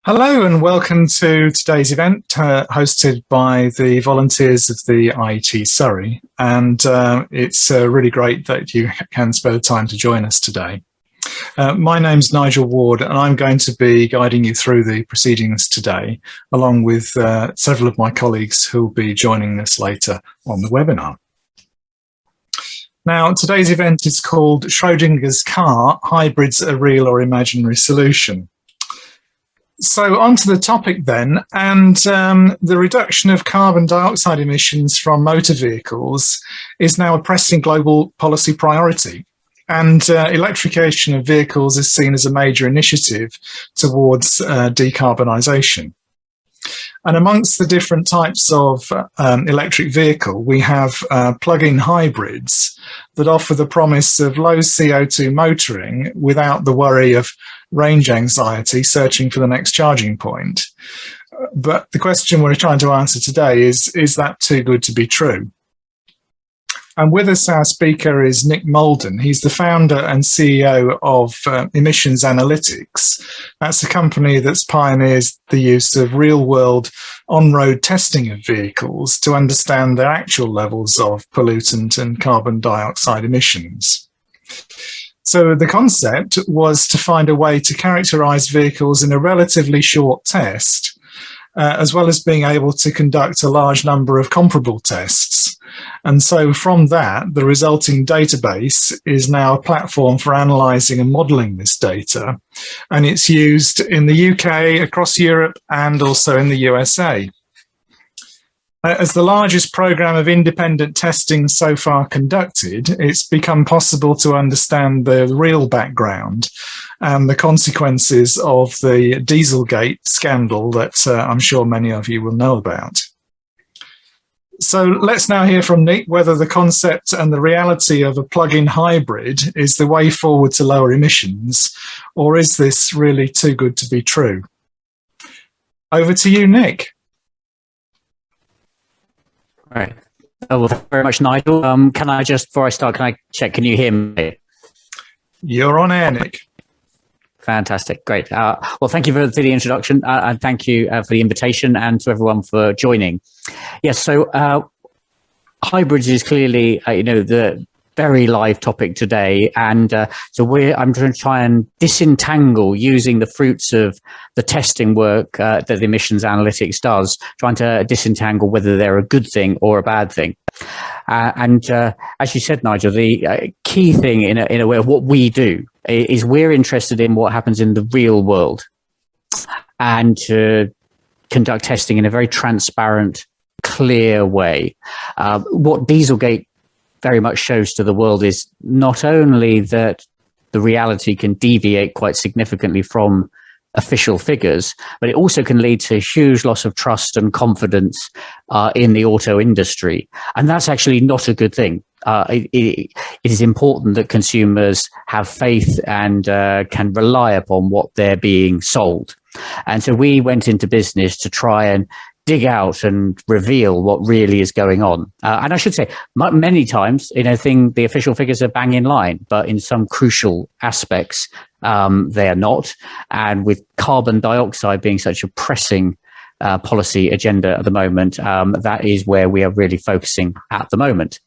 Hello and welcome to today's event hosted by the volunteers of the IET Surrey, and it's really great that you can spare the time to join us today. My name's Nigel Ward and I'm going to be guiding you through the proceedings today, along with several of my colleagues who will be joining us later on the webinar. Now, today's event is called Schrodinger's Car, Hybrids, a Real or Imaginary Solution. So on to the topic then, and the reduction of carbon dioxide emissions from motor vehicles is now a pressing global policy priority, and electrification of vehicles is seen as a major initiative towards decarbonisation. And amongst the different types of electric vehicle, we have plug-in hybrids that offer the promise of low CO2 motoring without the worry of range anxiety searching for the next charging point. But the question we're trying to answer today is that too good to be true? And with us, our speaker is Nick Molden. He's the founder and CEO of Emissions Analytics. That's a company that's pioneers the use of real-world on-road testing of vehicles to understand their actual levels of pollutant and carbon dioxide emissions. So the concept was to find a way to characterize vehicles in a relatively short test, as well as being able to conduct a large number of comparable tests. And so from that, the resulting database is now a platform for analysing and modelling this data. And it's used in the UK, across Europe, and also in the USA. As the largest programme of independent testing so far conducted, it's become possible to understand the real background and the consequences of the Dieselgate scandal that I'm sure many of you will know about. So let's now hear from Nick whether the concept and the reality of a plug-in hybrid is the way forward to lower emissions, or is this really too good to be true? Over to you, Nick. All right. Well, thank you very much, Nigel. Can I just, before I start, can I check, can you hear me? You're on air, Nick. Fantastic. Great. Well, thank you for the introduction and thank you for the invitation and to everyone for joining. Yes, so hybrids is clearly, the very live topic today. And so I'm going to try and disentangle using the fruits of the testing work that the emissions analytics does, trying to disentangle whether they're a good thing or a bad thing. And as you said, Nigel, the key thing in a way of what we do is we're interested in what happens in the real world and to conduct testing in a very transparent, clear way. What Dieselgate very much shows to the world is not only that the reality can deviate quite significantly from official figures, but it also can lead to huge loss of trust and confidence in the auto industry. And that's actually not a good thing. It is important that consumers have faith and can rely upon what they're being sold. And so we went into business to try and dig out and reveal what really is going on. And I should say, many times, the official figures are bang in line, but in some crucial aspects, they are not. And with carbon dioxide being such a pressing policy agenda at the moment, that is where we are really focusing at the moment.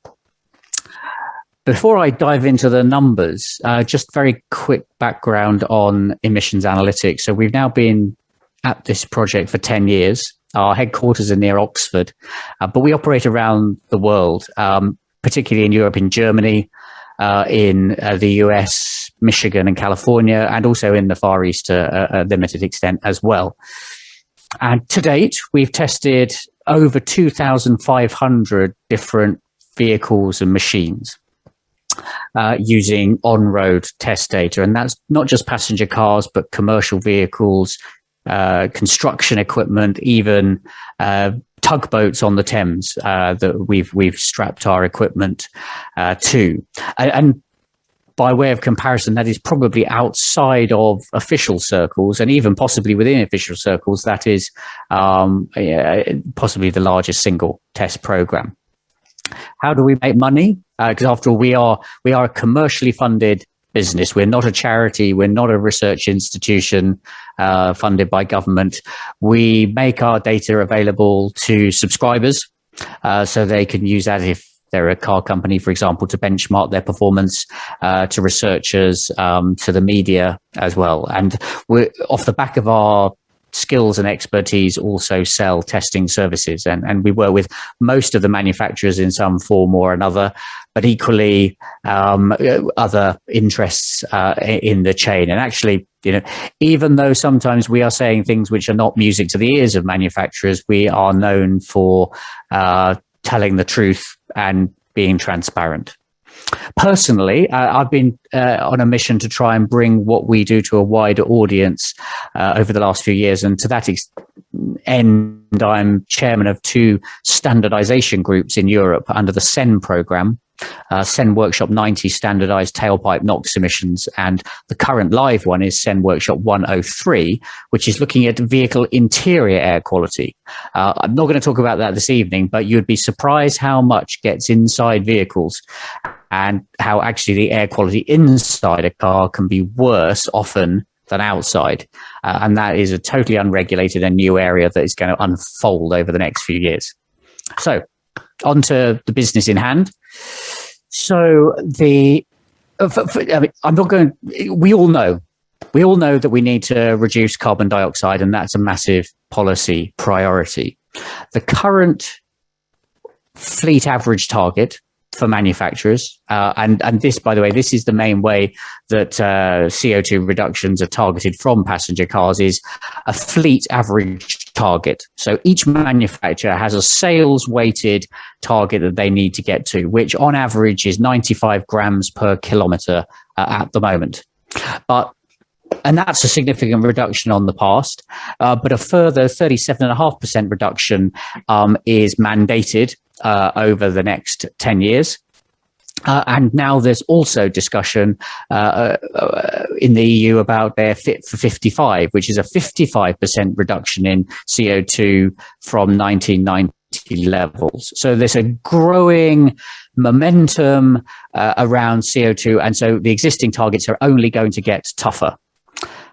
Before I dive into the numbers, just very quick background on emissions analytics. So we've now been at this project for 10 years. Our headquarters are near Oxford, but we operate around the world, particularly in Europe, in Germany, in the US, Michigan and California, and also in the Far East to a limited extent as well. And to date, we've tested over 2,500 different vehicles and machines using on-road test data. And that's not just passenger cars, but commercial vehicles, construction equipment, even tugboats on the Thames that we've strapped our equipment to. And by way of comparison, that is probably outside of official circles, and even possibly within official circles, that is possibly the largest single test program. How do we make money? Because after all, we are a commercially funded business. We're not a charity. We're not a research institution funded by government. We make our data available to subscribers so they can use that if they're a car company, for example, to benchmark their performance, to researchers, to the media as well. And we're off the back of our skills and expertise also sell testing services, and we work with most of the manufacturers in some form or another, but equally other interests in the chain. And actually, even though sometimes we are saying things which are not music to the ears of manufacturers, we are known for telling the truth and being transparent. Personally, I've been on a mission to try and bring what we do to a wider audience over the last few years. And to that end, I'm chairman of 2 standardization groups in Europe under the SEN program. SEN Workshop 90 standardized tailpipe NOx emissions, and the current live one is SEN Workshop 103, which is looking at vehicle interior air quality. I'm not going to talk about that this evening, but you'd be surprised how much gets inside vehicles and how actually the air quality inside a car can be worse often than outside. And that is a totally unregulated and new area that is going to unfold over the next few years. So on to the business in hand. So I'm not going, we all know that we need to reduce carbon dioxide, and that's a massive policy priority. The current fleet average target for manufacturers, and this, by the way, this is the main way that CO2 reductions are targeted from passenger cars, is a fleet average target. So each manufacturer has a sales weighted target that they need to get to, which on average is 95 grams per kilometre at the moment. And that's a significant reduction on the past, but a further 37.5% reduction is mandated over the next 10 years. And now there's also discussion in the EU about their Fit for 55, which is a 55% reduction in CO2 from 1990 levels. So there's a growing momentum around CO2. And so the existing targets are only going to get tougher.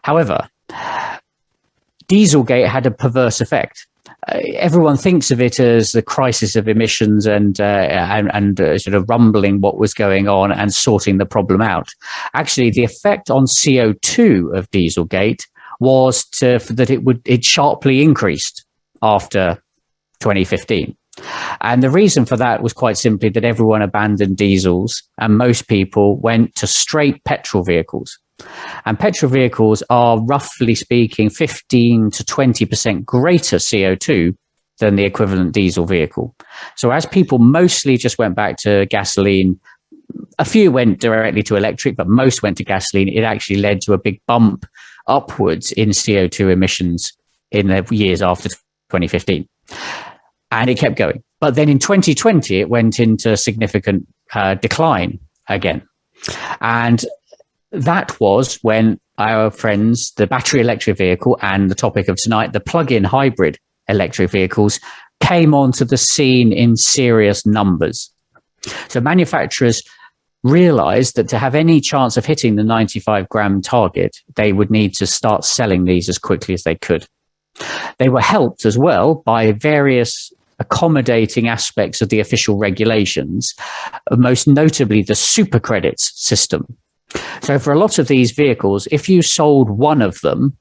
However, Dieselgate had a perverse effect. Everyone thinks of it as the crisis of emissions and sort of rumbling what was going on and sorting the problem out. Actually, the effect on CO2 of Dieselgate was that it sharply increased after 2015. And the reason for that was quite simply that everyone abandoned diesels and most people went to straight petrol vehicles. And petrol vehicles are, roughly speaking, 15 to 20% greater CO2 than the equivalent diesel vehicle. So as people mostly just went back to gasoline, a few went directly to electric, but most went to gasoline, it actually led to a big bump upwards in CO2 emissions in the years after 2015. And it kept going. But then in 2020, it went into significant decline again. And that was when our friends, the battery electric vehicle, and the topic of tonight, the plug-in hybrid electric vehicles, came onto the scene in serious numbers. So manufacturers realized that to have any chance of hitting the 95-gram target, they would need to start selling these as quickly as they could. They were helped as well by various accommodating aspects of the official regulations, most notably the super credits system. So for a lot of these vehicles, if you sold one of them,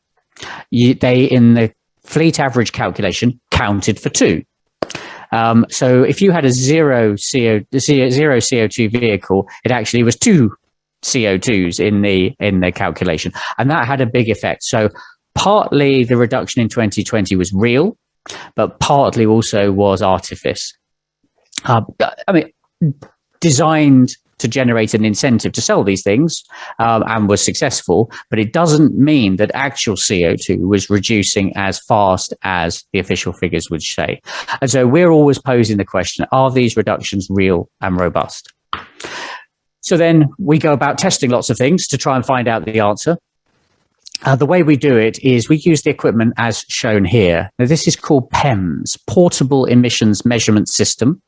they, in the fleet average calculation, counted for 2. So if you had a zero CO2 vehicle, it actually was 2 CO2s in the calculation. And that had a big effect. So partly the reduction in 2020 was real, but partly also was artifice. Designed to generate an incentive to sell these things and was successful, but it doesn't mean that actual CO2 was reducing as fast as the official figures would say. And so we're always posing the question, are these reductions real and robust? So then we go about testing lots of things to try and find out the answer. The way we do it is we use the equipment as shown here. Now, this is called Pems, Portable Emissions Measurement System.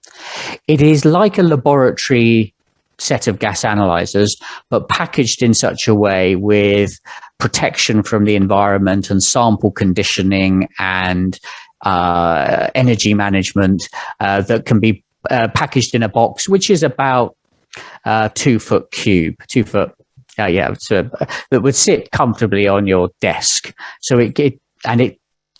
It is like a laboratory set of gas analyzers, but packaged in such a way with protection from the environment and sample conditioning and energy management that can be packaged in a box, which is about 2 foot cube, 2 foot. So that would sit comfortably on your desk. So it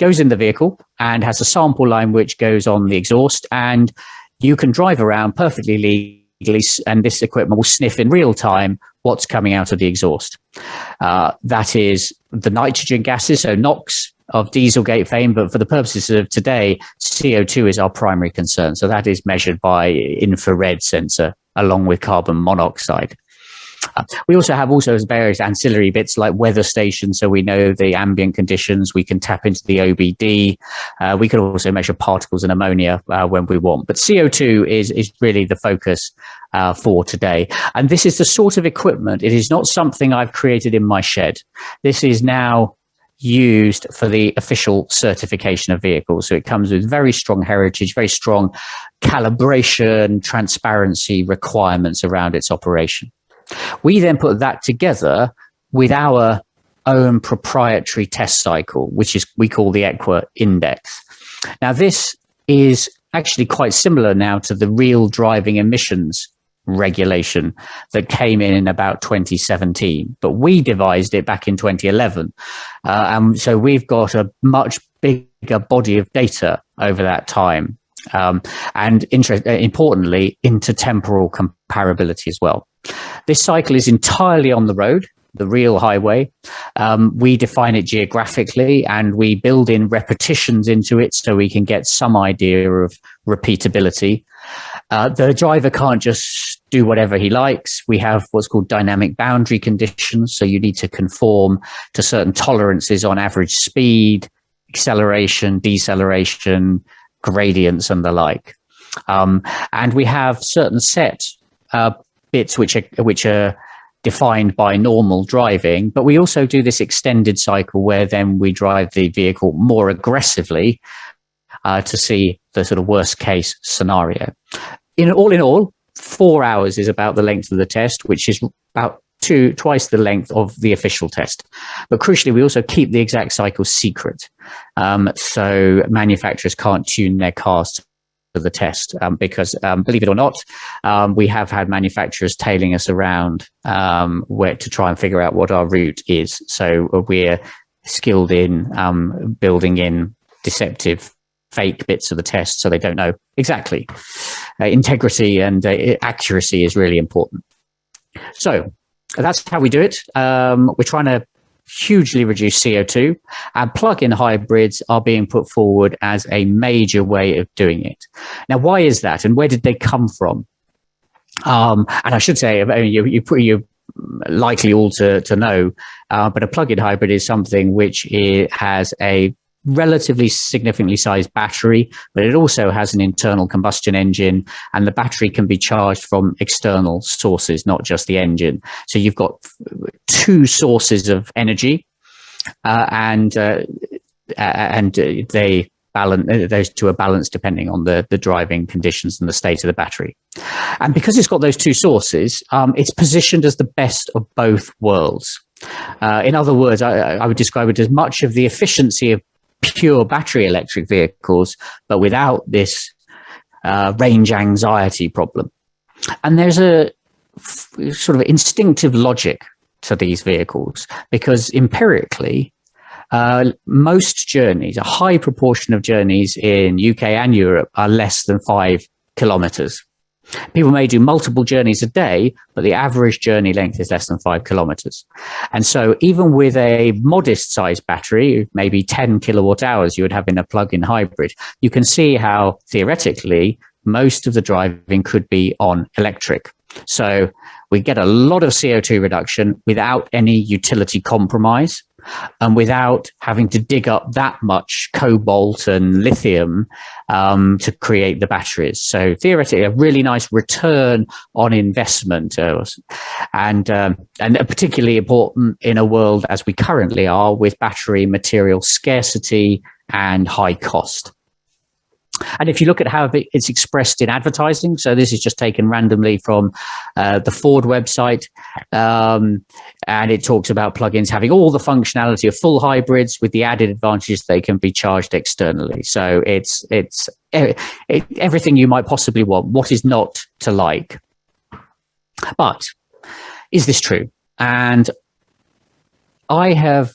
goes in the vehicle and has a sample line which goes on the exhaust, and you can drive around perfectly legally, and this equipment will sniff in real time what's coming out of the exhaust. That is the nitrogen gases, so NOx of Dieselgate fame, but for the purposes of today, CO2 is our primary concern. So that is measured by infrared sensor along with carbon monoxide. We also have various ancillary bits like weather stations, so we know the ambient conditions. We can tap into the OBD. We can also measure particles and ammonia when we want. But CO2 is really the focus for today. And this is the sort of equipment. It is not something I've created in my shed. This is now used for the official certification of vehicles. So it comes with very strong heritage, very strong calibration, transparency requirements around its operation. We then put that together with our own proprietary test cycle, which is we call the EQA index. Now, this is actually quite similar now to the real driving emissions regulation that came in about 2017, but we devised it back in 2011. And so we've got a much bigger body of data over that time. And importantly, intertemporal comparability as well. This cycle is entirely on the road, the real highway. We define it geographically and we build in repetitions into it so we can get some idea of repeatability. The driver can't just do whatever he likes. We have what's called dynamic boundary conditions. So you need to conform to certain tolerances on average speed, acceleration, deceleration, gradients and the like. And we have certain set bits which are defined by normal driving, but we also do this extended cycle where then we drive the vehicle more aggressively to see the sort of worst case scenario. In all, 4 hours is about the length of the test, which is about twice the length of the official test. But crucially, we also keep the exact cycle secret. So manufacturers can't tune their cars to the test because, believe it or not, we have had manufacturers tailing us around where to try and figure out what our route is. So we're skilled in building in deceptive fake bits of the test so they don't know exactly. Integrity and accuracy is really important. So that's how we do it. We're trying to hugely reduce CO2, and plug-in hybrids are being put forward as a major way of doing it. Now, why is that, and where did they come from? And I should say, you're likely all to know, but a plug-in hybrid is something which has a relatively significantly sized battery, but it also has an internal combustion engine, and the battery can be charged from external sources, not just the engine. So you've got two sources of energy, and they balance. Those two are balanced depending on the driving conditions and the state of the battery. And because it's got those two sources, it's positioned as the best of both worlds. In other words, I would describe it as much of the efficiency of pure battery electric vehicles, but without this range anxiety problem. And there's a sort of instinctive logic to these vehicles, because empirically, most journeys, a high proportion of journeys in UK and Europe are less than 5 kilometers. People may do multiple journeys a day, but the average journey length is less than 5 kilometers. And so even with a modest sized battery, maybe 10 kilowatt hours you would have in a plug-in hybrid, you can see how theoretically most of the driving could be on electric. So we get a lot of CO2 reduction without any utility compromise, and without having to dig up that much cobalt and lithium to create the batteries. So theoretically, a really nice return on investment, and particularly important in a world as we currently are with battery material scarcity and high cost. And if you look at how it's expressed in advertising, so this is just taken randomly from the Ford website, and it talks about plugins having all the functionality of full hybrids with the added advantages they can be charged externally. So it's everything you might possibly want. What is not to like? But is this true? And I have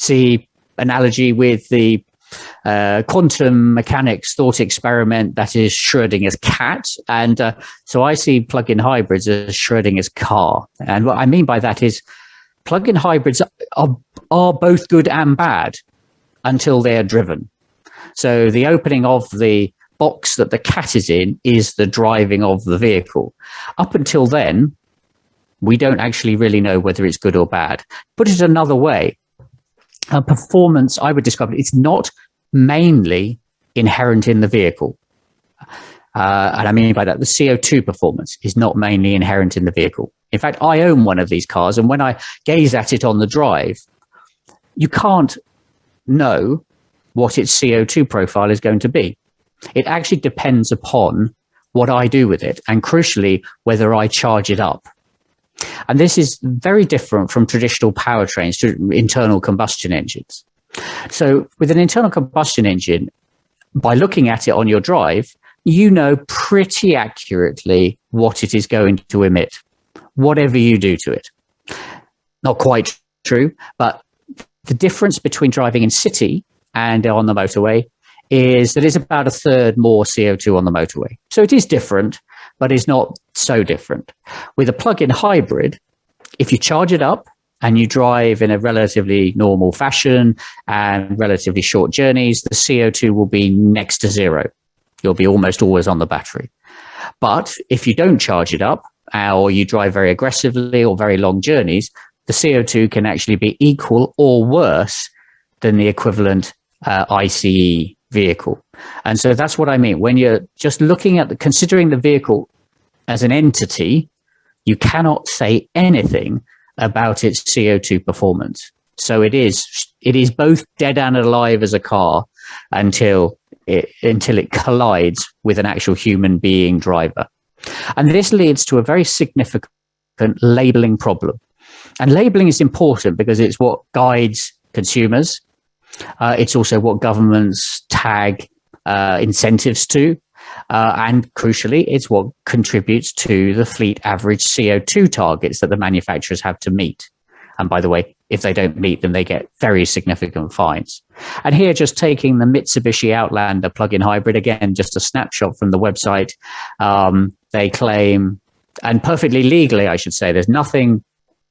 the analogy with the quantum mechanics thought experiment that is Schrodinger's cat. And so I see plug-in hybrids as Schrodinger's car. And what I mean by that is plug-in hybrids are both good and bad until they're driven. So the opening of the box that the cat is in is the driving of the vehicle. Up until then, we don't actually really know whether it's good or bad. Put it another way, performance, I would describe it, it's not mainly inherent in the vehicle. And I mean by that, the CO2 performance is not mainly inherent in the vehicle. In fact, I own one of these cars, and when I gaze at it on the drive, you can't know what its CO2 profile is going to be. It actually depends upon what I do with it, and crucially, whether I charge it up. And this is very different from traditional powertrains to internal combustion engines. So with an internal combustion engine, by looking at it on your drive, you know pretty accurately what it is going to emit, whatever you do to it. Not quite true, but the difference between driving in city and on the motorway is that it's about a third more CO2 on the motorway. So it is different, but it's not so different. With a plug-in hybrid, if you charge it up and you drive in a relatively normal fashion and relatively short journeys, the CO2 will be next to zero. You'll be almost always on the battery. But if you don't charge it up, or you drive very aggressively or very long journeys, the CO2 can actually be equal or worse than the equivalent ICE vehicle. And so that's what I mean. When you're just looking at considering the vehicle as an entity, you cannot say anything about its CO2 performance. So it is both dead and alive as a car until it collides with an actual human being driver. And this leads to a very significant labeling problem. And labeling is important because it's what guides consumers. It's also what governments tag incentives to. And crucially, it's what contributes to the fleet average CO2 targets that the manufacturers have to meet. And by the way, if they don't meet them, they get very significant fines. And here, just taking the Mitsubishi Outlander plug-in hybrid, again, just a snapshot from the website, they claim, and perfectly legally, I should say, there's nothing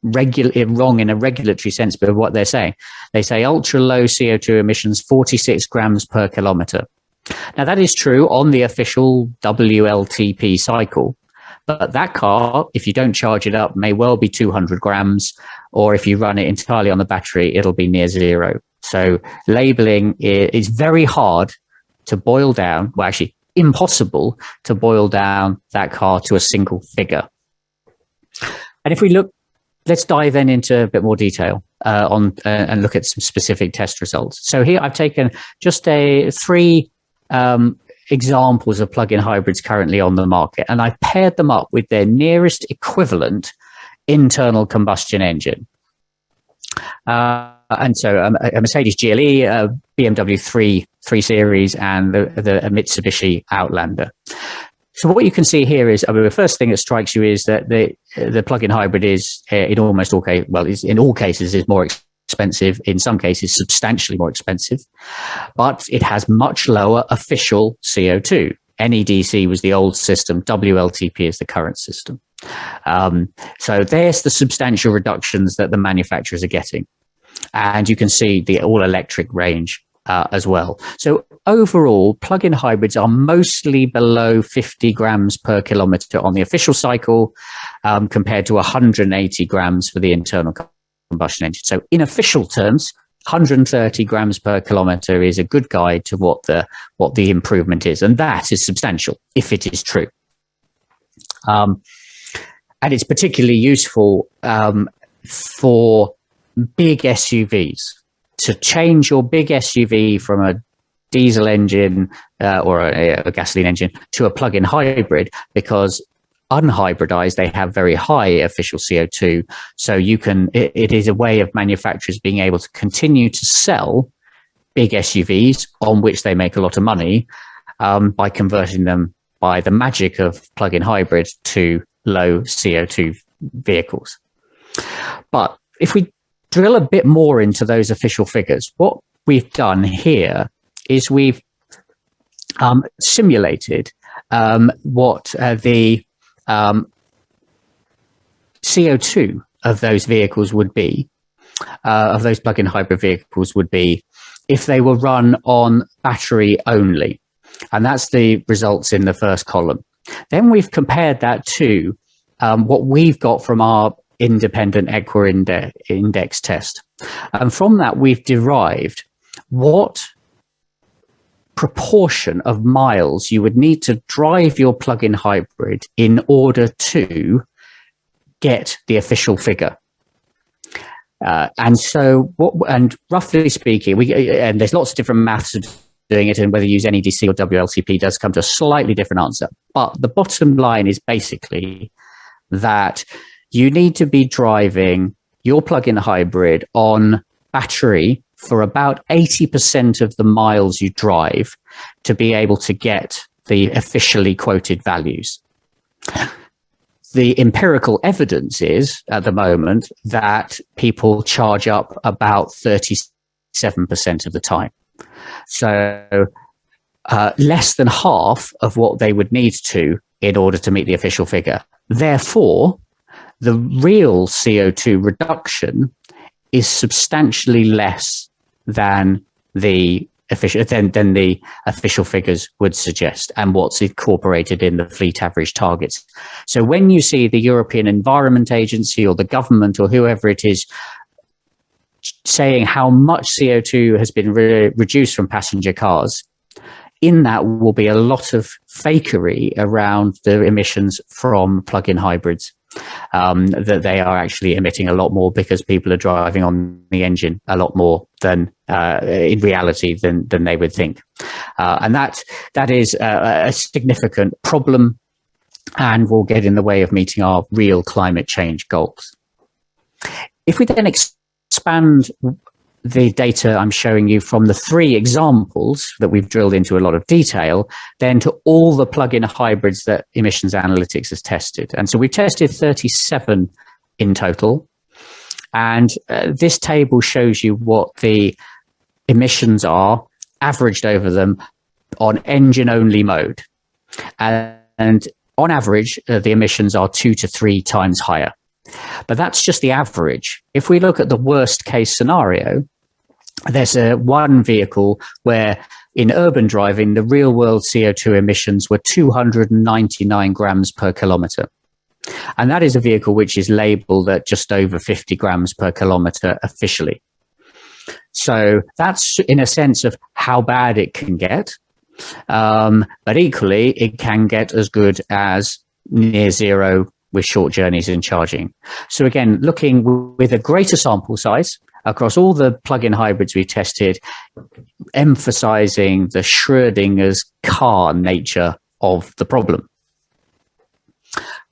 wrong in a regulatory sense, but what they're saying, they say ultra low CO2 emissions, 46 grams per kilometer. Now, that is true on the official WLTP cycle, but that car, if you don't charge it up, may well be 200 grams, or if you run it entirely on the battery, it'll be near zero. So labeling is very hard to boil down, well, actually impossible to boil down that car to a single figure. And if we look, let's dive then into a bit more detail and look at some specific test results. So here I've taken just three examples of plug-in hybrids currently on the market, and I've paired them up with their nearest equivalent internal combustion engine. And so a Mercedes GLE, a BMW 3 Series, and the Mitsubishi Outlander. So what you can see here is, I mean, the first thing that strikes you is that the plug-in hybrid is in almost all cases, well, in all cases is more expensive, in some cases substantially more expensive, but it has much lower official CO2. NEDC was the old system, WLTP is the current system. So there's the substantial reductions that the manufacturers are getting. And you can see the all-electric range as well. So overall, plug-in hybrids are mostly below 50 grams per kilometer on the official cycle, compared to 180 grams for the internal combustion engine. So in official terms, 130 grams per kilometer is a good guide to what the improvement is, and that is substantial if it is true. And it's particularly useful for big SUVs. To change your big SUV from a diesel engine or a gasoline engine to a plug-in hybrid, because unhybridized, they have very high official CO2. So it is a way of manufacturers being able to continue to sell big SUVs on which they make a lot of money by converting them by the magic of plug-in hybrids to low CO2 vehicles. But if we drill a bit more into those official figures, what we've done here is we've simulated what the CO2 of those vehicles would be, of those plug-in hybrid vehicles would be, if they were run on battery only. And that's the results in the first column. Then we've compared that to what we've got from our independent EQUA index test. And from that, we've derived what proportion of miles you would need to drive your plug-in hybrid in order to get the official figure. And roughly speaking, and there's lots of different maths of doing it, and whether you use NEDC or WLTP does come to a slightly different answer. But the bottom line is basically that you need to be driving your plug-in hybrid on battery for about 80% of the miles you drive to be able to get the officially quoted values. The empirical evidence is, at the moment, that people charge up about 37% of the time. So less than half of what they would need to in order to meet the official figure. Therefore, the real CO2 reduction is substantially less than the official figures would suggest, and what's incorporated in the fleet average targets. So when you see the European Environment Agency or the government or whoever it is saying how much CO2 has been reduced from passenger cars, in that will be a lot of fakery around the emissions from plug-in hybrids, that they are actually emitting a lot more because people are driving on the engine a lot more than in reality than they would think. And that is a significant problem and will get in the way of meeting our real climate change goals. If we then expand the data I'm showing you from the 3 examples that we've drilled into a lot of detail, then to all the plug-in hybrids that Emissions Analytics has tested. And so we've tested 37 in total. And this table shows you what the emissions are averaged over them on engine-only mode. And on average, the emissions are 2 to 3 times higher. But that's just the average. If we look at the worst case scenario, there's one vehicle where in urban driving, the real world CO2 emissions were 299 grams per kilometre. And that is a vehicle which is labelled at just over 50 grams per kilometre officially. So that's in a sense of how bad it can get. But equally, it can get as good as near zero with short journeys and charging. So again, looking with a greater sample size across all the plug-in hybrids we tested, emphasizing the Schrodinger's car nature of the problem.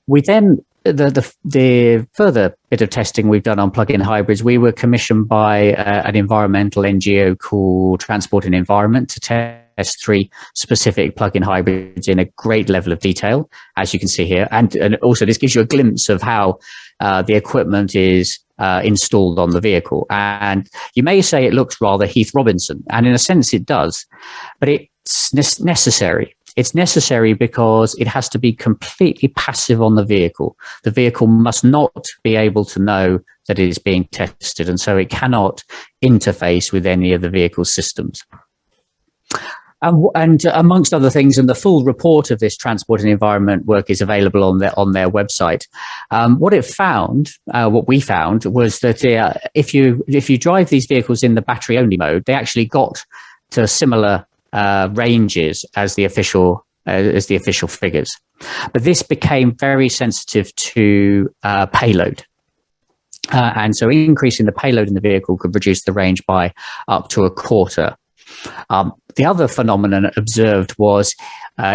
We then, the further bit of testing we've done on plug-in hybrids, we were commissioned by an environmental NGO called Transport and Environment to test 3 specific plug-in hybrids in a great level of detail, as you can see here. And also this gives you a glimpse of how the equipment is installed on the vehicle. And you may say it looks rather Heath Robinson, and in a sense it does, but it's necessary. It's necessary because it has to be completely passive on the vehicle. The vehicle must not be able to know that it is being tested, and so it cannot interface with any of the vehicle's systems. And amongst other things, and the full report of this transport and environment work is available on their website. What we found was that if you drive these vehicles in the battery only mode, they actually got to similar ranges as the official figures. But this became very sensitive to payload. And so increasing the payload in the vehicle could reduce the range by up to a quarter. The other phenomenon observed was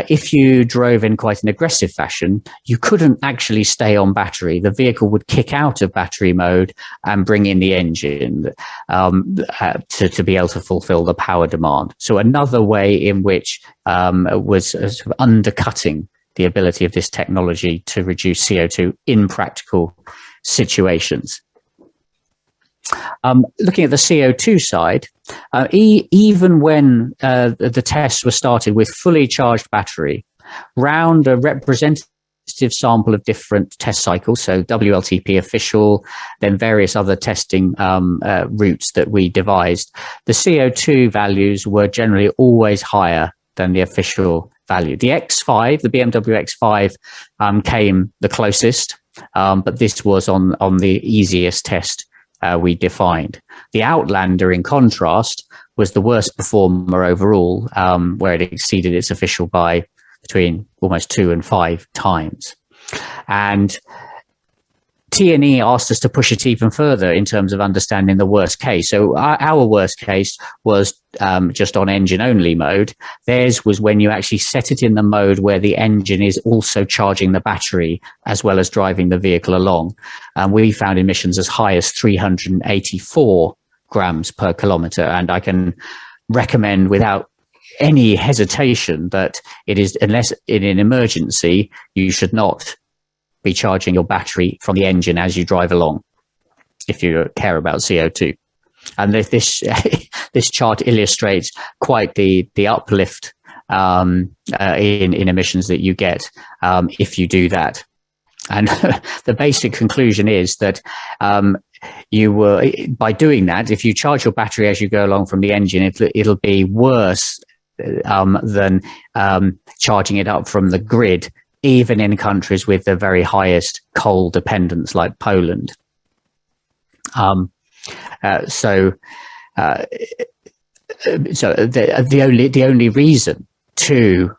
if you drove in quite an aggressive fashion, you couldn't actually stay on battery. The vehicle would kick out of battery mode and bring in the engine to be able to fulfill the power demand. So another way in which was sort of undercutting the ability of this technology to reduce CO2 in practical situations. Looking at the CO2 side, even when the tests were started with fully charged battery, round a representative sample of different test cycles, so WLTP official, then various other testing routes that we devised, the CO2 values were generally always higher than the official value. The X5, the BMW X5 came the closest, but this was on the easiest test we defined. The Outlander, in contrast, was the worst performer overall, where it exceeded its official by between almost 2 and 5 times. And T&E asked us to push it even further in terms of understanding the worst case. So our worst case was just on engine only mode. Theirs was when you actually set it in the mode where the engine is also charging the battery as well as driving the vehicle along. We found emissions as high as 384 grams per kilometer. And I can recommend without any hesitation that it is, unless in an emergency, you should not be charging your battery from the engine as you drive along if you care about CO2. And this this chart illustrates quite the uplift in emissions that you get if you do that. And the basic conclusion is that by doing that, if you charge your battery as you go along from the engine, it'll be worse than charging it up from the grid, even in countries with the very highest coal dependence like Poland. So the only reason to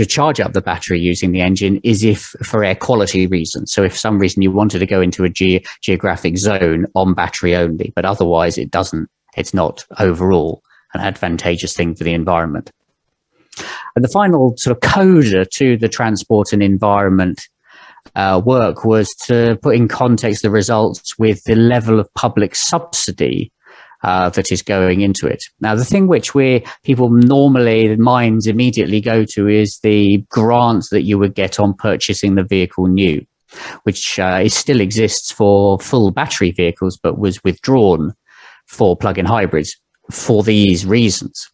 charge up the battery using the engine is if for air quality reasons. So if for some reason you wanted to go into a geographic zone on battery only, but otherwise it's not overall an advantageous thing for the environment. And the final sort of coda to the transport and environment work was to put in context the results with the level of public subsidy that is going into it. Now, the thing which people normally, minds immediately go to is the grants that you would get on purchasing the vehicle new, which still exists for full battery vehicles, but was withdrawn for plug-in hybrids for these reasons.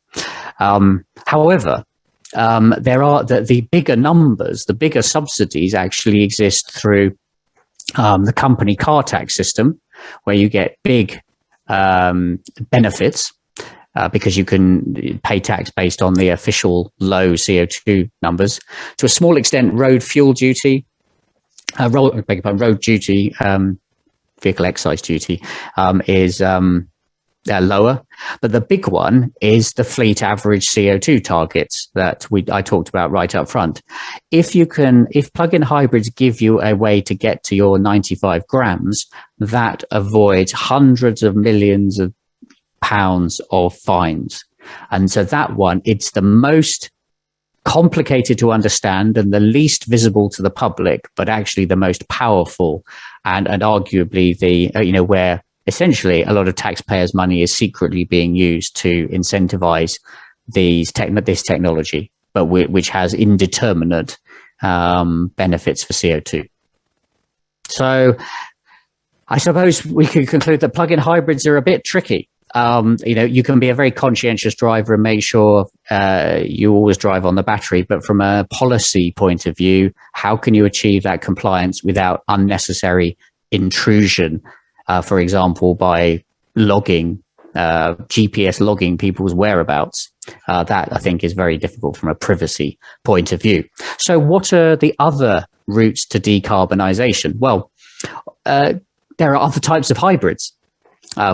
However, there are the bigger numbers, the bigger subsidies actually exist through the company car tax system, where you get big benefits because you can pay tax based on the official low CO2 numbers. To a small extent, road fuel duty, road duty, vehicle excise duty is lower, but the big one is the fleet average CO2 targets that I talked about right up front. If plug-in hybrids give you a way to get to your 95 grams, that avoids hundreds of millions of pounds of fines. And so that one, it's the most complicated to understand and the least visible to the public, but actually the most powerful and arguably where essentially a lot of taxpayers' money is secretly being used to incentivize this technology, but which has indeterminate benefits for CO2. So I suppose we could conclude that plug-in hybrids are a bit tricky. You can be a very conscientious driver and make sure you always drive on the battery. But from a policy point of view, how can you achieve that compliance without unnecessary intrusion? For example, by logging, GPS logging people's whereabouts. That, I think, is very difficult from a privacy point of view. So what are the other routes to decarbonisation? Well, there are other types of hybrids,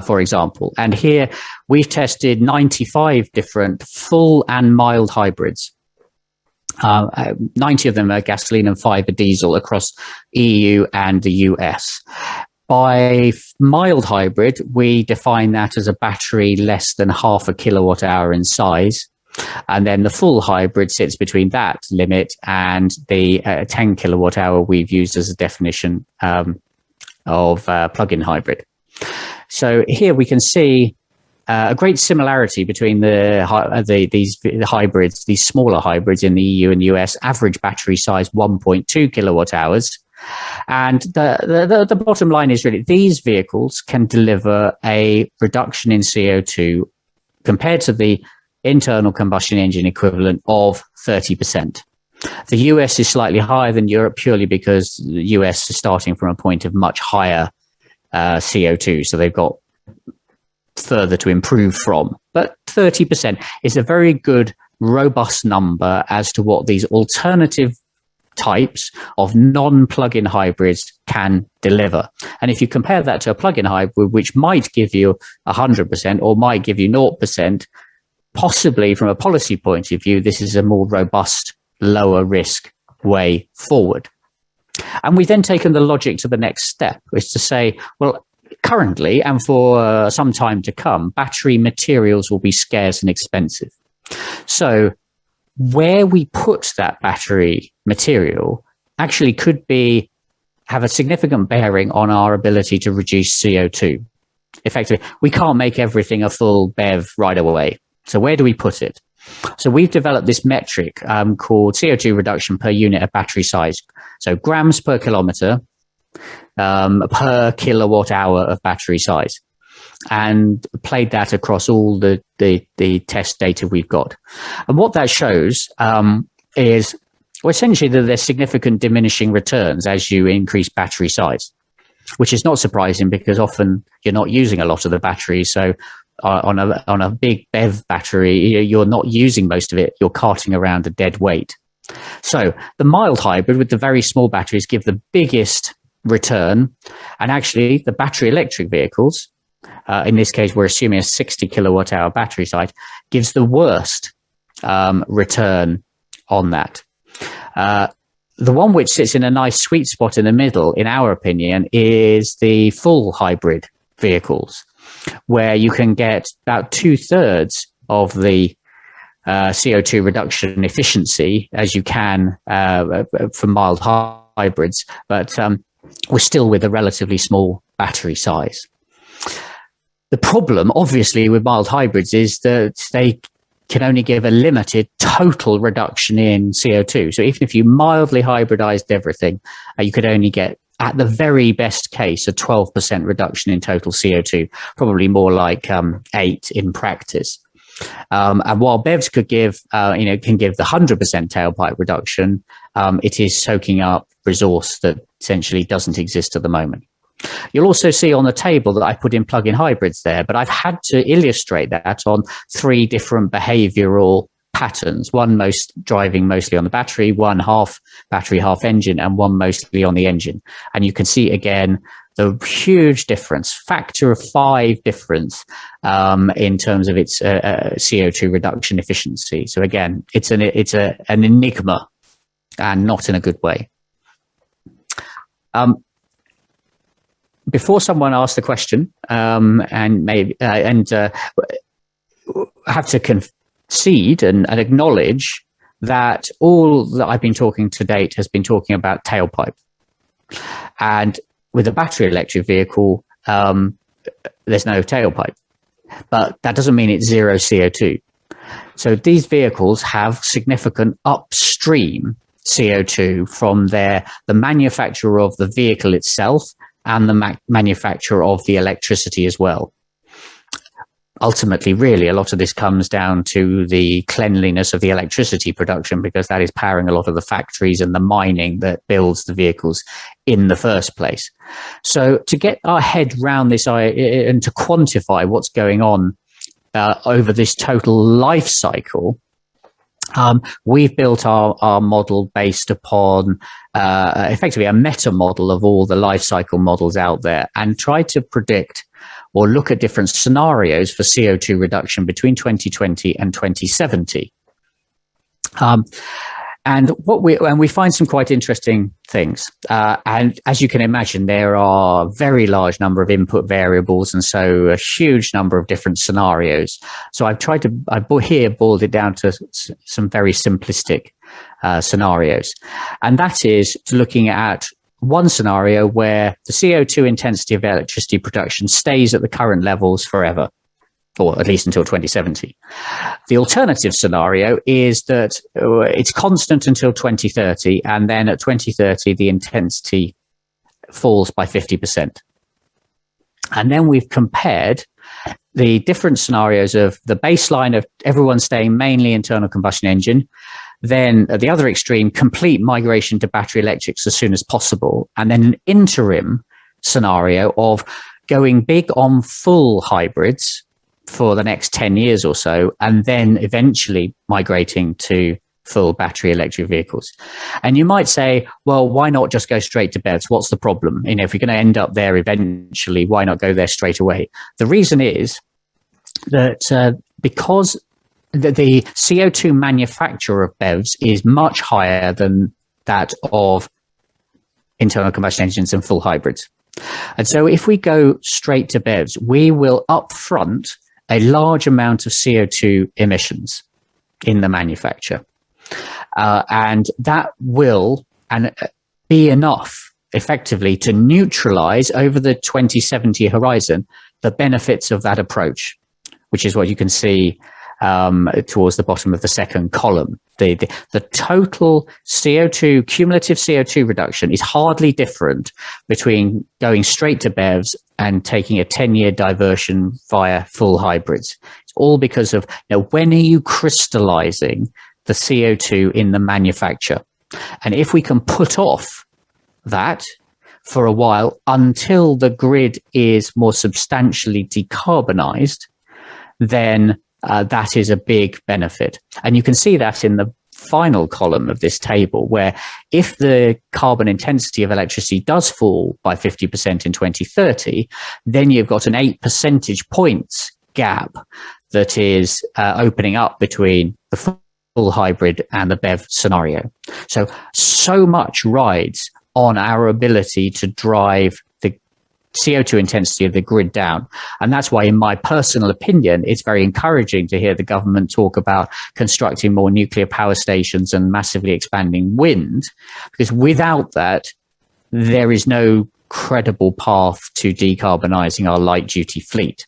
for example. And here we've tested 95 different full and mild hybrids. 90 of them are gasoline and 5 are diesel across EU and the US. By mild hybrid, we define that as a battery less than 0.5 kilowatt hour in size. And then the full hybrid sits between that limit and the 10 kilowatt hour we've used as a definition of plug-in hybrid. So here we can see a great similarity between these hybrids, these smaller hybrids in the EU and the US, average battery size 1.2 kilowatt hours. And the bottom line is really these vehicles can deliver a reduction in CO2 compared to the internal combustion engine equivalent of 30%. The US is slightly higher than Europe purely because the US is starting from a point of much higher CO2. So they've got further to improve from. But 30% is a very good, robust number as to what these alternative types of non-plug-in hybrids can deliver. And if you compare that to a plug-in hybrid, which might give you 100% or might give you 0%, possibly from a policy point of view, this is a more robust, lower risk way forward. And we've then taken the logic to the next step, which is to say, well, currently and for some time to come, battery materials will be scarce and expensive. So where we put that battery material actually could have a significant bearing on our ability to reduce CO2. Effectively, we can't make everything a full BEV right away. So where do we put it? So we've developed this metric called CO2 reduction per unit of battery size. So grams per kilometer per kilowatt hour of battery size, and played that across all the test data we've got. And what that shows is essentially that there's significant diminishing returns as you increase battery size, which is not surprising because often you're not using a lot of the battery. So on a big BEV battery, you're not using most of it. You're carting around a dead weight. So the mild hybrid with the very small batteries give the biggest return. And actually the battery electric vehicles, in this case, we're assuming a 60 kilowatt hour battery size, gives the worst return on that. The one which sits in a nice sweet spot in the middle, in our opinion, is the full hybrid vehicles, where you can get about 2/3 of the CO2 reduction efficiency as you can for mild hybrids, but we're still with a relatively small battery size. The problem, obviously, with mild hybrids is that they can only give a limited total reduction in CO2. So even if you mildly hybridized everything, you could only get, at the very best case, a 12% reduction in total CO2, probably more like 8 in practice. And while BEVs could give, can give the 100% tailpipe reduction, it is soaking up resource that essentially doesn't exist at the moment. You'll also see on the table that I put in plug-in hybrids there, but I've had to illustrate that on 3 different behavioral patterns, one driving mostly on the battery, one half battery, half engine, and one mostly on the engine. And you can see again the huge difference, factor of 5 difference in terms of its CO2 reduction efficiency. So again, it's an enigma, and not in a good way. Before someone asks the question, I have to concede and acknowledge that all that I've been talking to date has been talking about tailpipe. And with a battery electric vehicle, there's no tailpipe, but that doesn't mean it's zero CO2. So these vehicles have significant upstream CO2 from the manufacturer of the vehicle itself and the manufacturer of the electricity as well. Ultimately, really, a lot of this comes down to the cleanliness of the electricity production, because that is powering a lot of the factories and the mining that builds the vehicles in the first place. So to get our head around this and to quantify what's going on over this total life cycle, we've built our model based upon effectively a meta model of all the life cycle models out there, and tried to predict or look at different scenarios for CO2 reduction between 2020 and 2070. And And we find some quite interesting things. And as you can imagine, there are a very large number of input variables, and so a huge number of different scenarios. So I boiled it down to some very simplistic scenarios. And that is looking at one scenario where the CO2 intensity of electricity production stays at the current levels forever, or at least until 2070. The alternative scenario is that it's constant until 2030, and then at 2030, the intensity falls by 50%. And then we've compared the different scenarios of the baseline of everyone staying mainly internal combustion engine, then at the other extreme, complete migration to battery electrics as soon as possible, and then an interim scenario of going big on full hybrids for the next 10 years or so, and then eventually migrating to full battery electric vehicles. And you might say, well, why not just go straight to BEVs? What's the problem? You know, if you're going to end up there eventually, why not go there straight away? The reason is that because the CO2 manufacture of BEVs is much higher than that of internal combustion engines and full hybrids. And so if we go straight to BEVs, we will upfront a large amount of CO2 emissions in the manufacture. And that will be enough effectively to neutralize over the 2070 horizon the benefits of that approach, which is what you can see towards the bottom of the second column. The total CO2, cumulative CO2 reduction is hardly different between going straight to BEVs and taking a 10-year diversion via full hybrids. It's all because of, when are you crystallizing the CO2 in the manufacture? And if we can put off that for a while until the grid is more substantially decarbonized, then that is a big benefit. And you can see that in the final column of this table, where if the carbon intensity of electricity does fall by 50% in 2030, then you've got an 8 percentage points gap that is opening up between the full hybrid and the BEV scenario. So much rides on our ability to drive CO2 intensity of the grid down. And that's why, in my personal opinion, it's very encouraging to hear the government talk about constructing more nuclear power stations and massively expanding wind, because without that, there is no credible path to decarbonising our light duty fleet.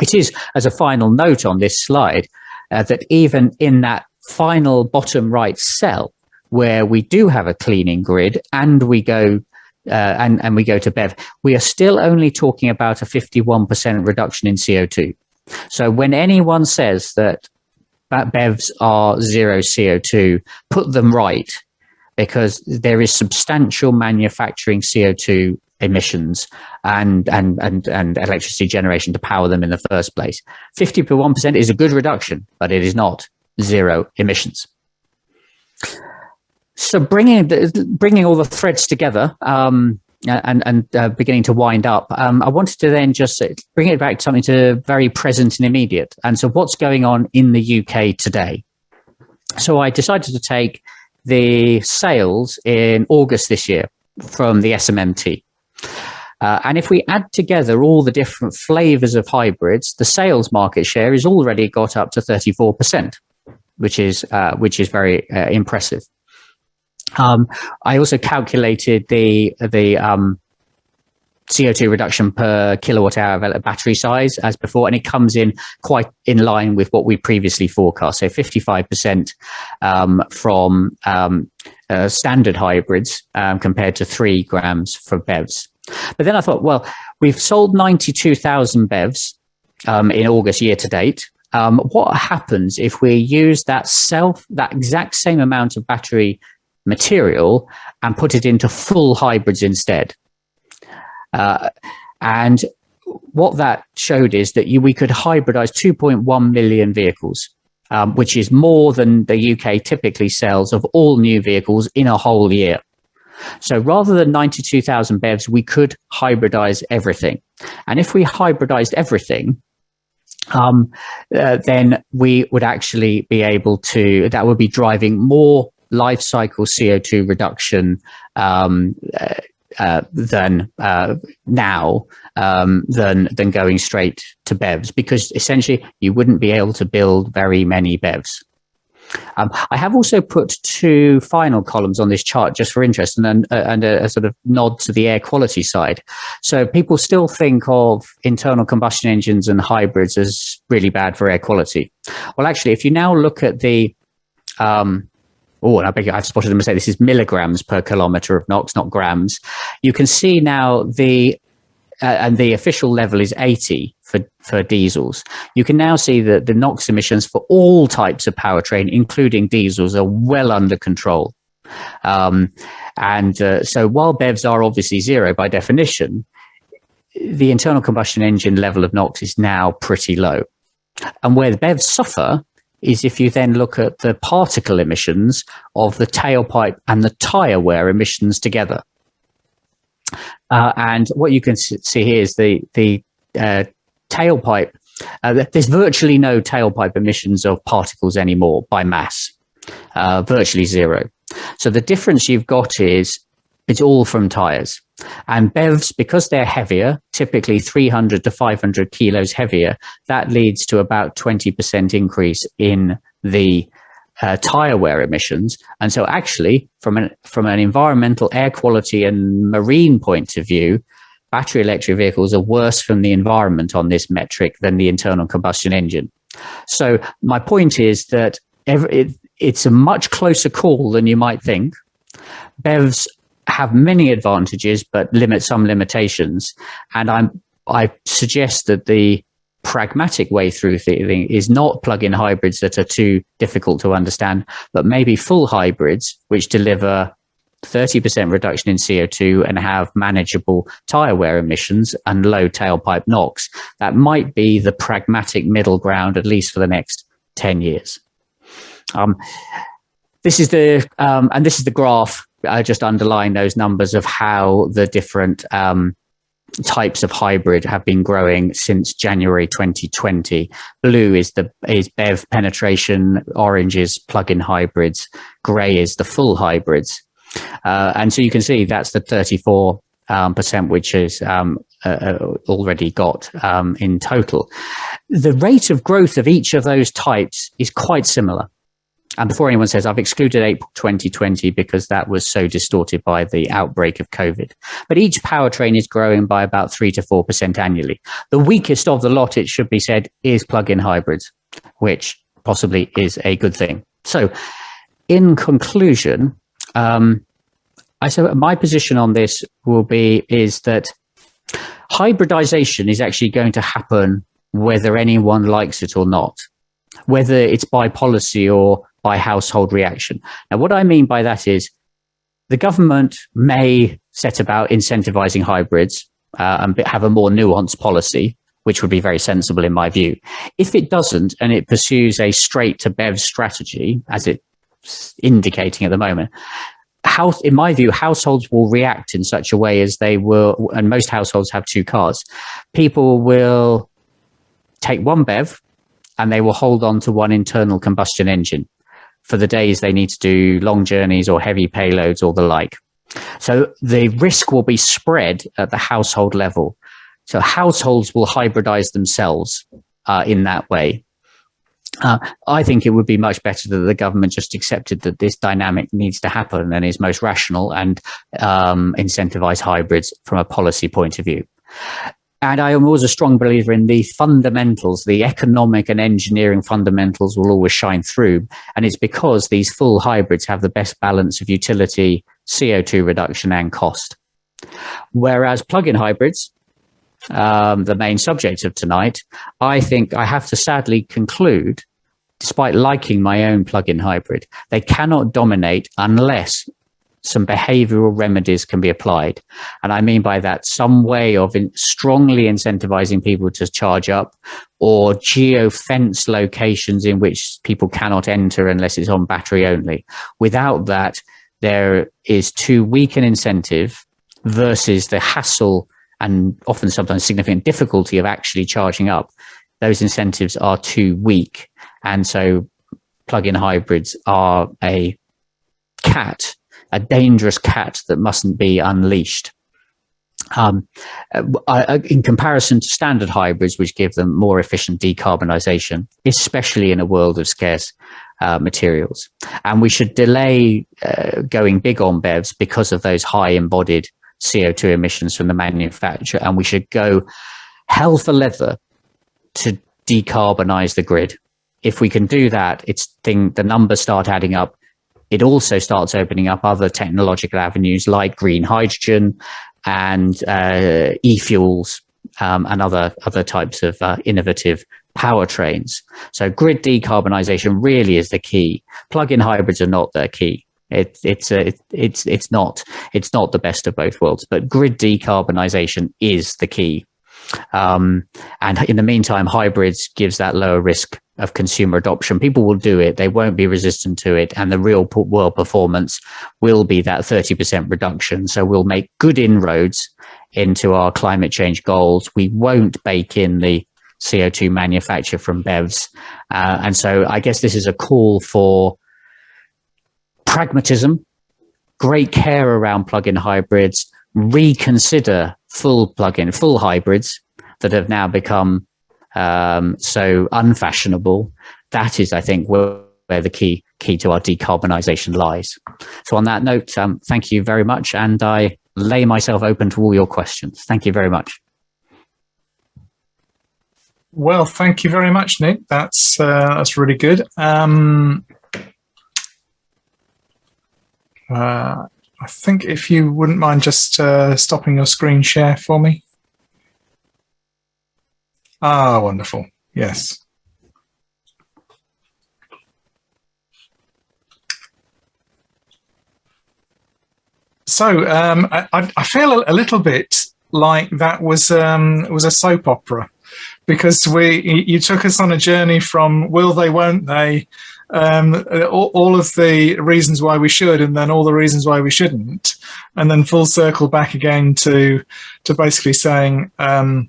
It is, as a final note on this slide, that even in that final bottom right cell, where we do have a cleaning grid and we go and we go to BEV, we are still only talking about a 51% reduction in CO2. So when anyone says that BEVs are zero CO2, put them right, because there is substantial manufacturing CO2 emissions and electricity generation to power them in the first place. 51% is a good reduction, but it is not zero emissions. So bringing all the threads together and beginning to wind up, I wanted to then just bring it back to something to very present and immediate. And so what's going on in the UK today? So I decided to take the sales in August this year from the SMMT. And if we add together all the different flavors of hybrids, the sales market share is already got up to 34%, which is very impressive. I also calculated the CO2 reduction per kilowatt hour of battery size as before, and it comes in quite in line with what we previously forecast. So 55% from standard hybrids compared to 3 grams for BEVs. But then I thought, well, we've sold 92,000 BEVs in August year to date. What happens if we use that exact same amount of battery material and put it into full hybrids instead? And what that showed is that we could hybridize 2.1 million vehicles, which is more than the UK typically sells of all new vehicles in a whole year. So rather than 92,000 BEVs, we could hybridize everything. And if we hybridized everything, then we would actually be able to, that would be driving more life cycle CO2 reduction than now than going straight to BEVs, because essentially you wouldn't be able to build very many BEVs. I have also put two final columns on this chart just for interest and a sort of nod to the air quality side. So people still think of internal combustion engines and hybrids as really bad for air quality. Well, actually, if you now look at the and I beg you, I've spotted a mistake. This is milligrams per kilometre of NOx, not grams. You can see now and the official level is 80 for diesels. You can now see that the NOx emissions for all types of powertrain, including diesels, are well under control. So while BEVs are obviously zero by definition, the internal combustion engine level of NOx is now pretty low. And where the BEVs suffer is if you then look at the particle emissions of the tailpipe and the tyre wear emissions together. And what you can see here is the tailpipe. There's virtually no tailpipe emissions of particles anymore by mass, virtually zero. So the difference you've got is it's all from tyres. And BEVs, because they're heavier, typically 300 to 500 kilos heavier, that leads to about 20% increase in the tyre wear emissions. And so actually, from an environmental air quality and marine point of view, battery electric vehicles are worse from the environment on this metric than the internal combustion engine. So my point is that it's a much closer call than you might think. BEVs have many advantages, but some limitations. And I suggest that the pragmatic way through thing is not plug-in hybrids that are too difficult to understand, but maybe full hybrids which deliver 30% reduction in CO2 and have manageable tyre wear emissions and low tailpipe NOx. That might be the pragmatic middle ground, at least for the next 10 years. This is the graph. I just underline those numbers of how the different types of hybrid have been growing since January 2020. Blue is BEV penetration, orange is plug-in hybrids, grey is the full hybrids. And so you can see that's the 34% which is already got in total. The rate of growth of each of those types is quite similar. And before anyone says, I've excluded April 2020 because that was so distorted by the outbreak of COVID. But each powertrain is growing by about 3 to 4% annually. The weakest of the lot, it should be said, is plug-in hybrids, which possibly is a good thing. So in conclusion, my position on this is that hybridization is actually going to happen whether anyone likes it or not, whether it's by policy or by household reaction. Now, what I mean by that is the government may set about incentivizing hybrids and have a more nuanced policy, which would be very sensible in my view. If it doesn't, and it pursues a straight to BEV strategy, as it's indicating at the moment, in my view, households will react in such a way as they will, and most households have 2 cars. People will take one BEV and they will hold on to one internal combustion engine for the days they need to do long journeys or heavy payloads or the like. So the risk will be spread at the household level. So households will hybridize themselves in that way. I think it would be much better that the government just accepted that this dynamic needs to happen and is most rational and incentivize hybrids from a policy point of view. And I am always a strong believer in the fundamentals, the economic and engineering fundamentals will always shine through. And it's because these full hybrids have the best balance of utility, CO2 reduction and cost. Whereas plug-in hybrids, the main subject of tonight, I think I have to sadly conclude, despite liking my own plug-in hybrid, they cannot dominate unless some behavioral remedies can be applied. And I mean by that some way of strongly incentivizing people to charge up, or geo-fence locations in which people cannot enter unless it's on battery only. Without that, there is too weak an incentive versus the hassle and often sometimes significant difficulty of actually charging up. Those incentives are too weak. And so plug-in hybrids are a cat, a dangerous cat that mustn't be unleashed. In comparison to standard hybrids, which give them more efficient decarbonisation, especially in a world of scarce materials. And we should delay going big on BEVs because of those high embodied CO2 emissions from the manufacturer. And we should go hell for leather to decarbonise the grid. If we can do that, the numbers start adding up. It also starts opening up other technological avenues like green hydrogen and e-fuels and other types of innovative powertrains. So grid decarbonisation really is the key. Plug-in hybrids are not the key. It's not the best of both worlds, but grid decarbonisation is the key. And in the meantime, hybrids gives that lower risk of consumer adoption. People will do it. They won't be resistant to it. And the real world performance will be that 30% reduction. So we'll make good inroads into our climate change goals. We won't bake in the CO2 manufacture from BEVs. And so I guess this is a call for pragmatism, great care around plug-in hybrids, reconsider full hybrids that have now become so unfashionable. That is, I think, where the key to our decarbonisation lies. So on that note, thank you very much, and I lay myself open to all your questions. Thank you very much. Well, thank you very much, Nick. That's really good. I think if you wouldn't mind just stopping your screen share for me. Ah, wonderful. Yes. So I feel a little bit like that was a soap opera, because you took us on a journey from will they, won't they, all of the reasons why we should, and then all the reasons why we shouldn't, and then full circle back again to basically saying, I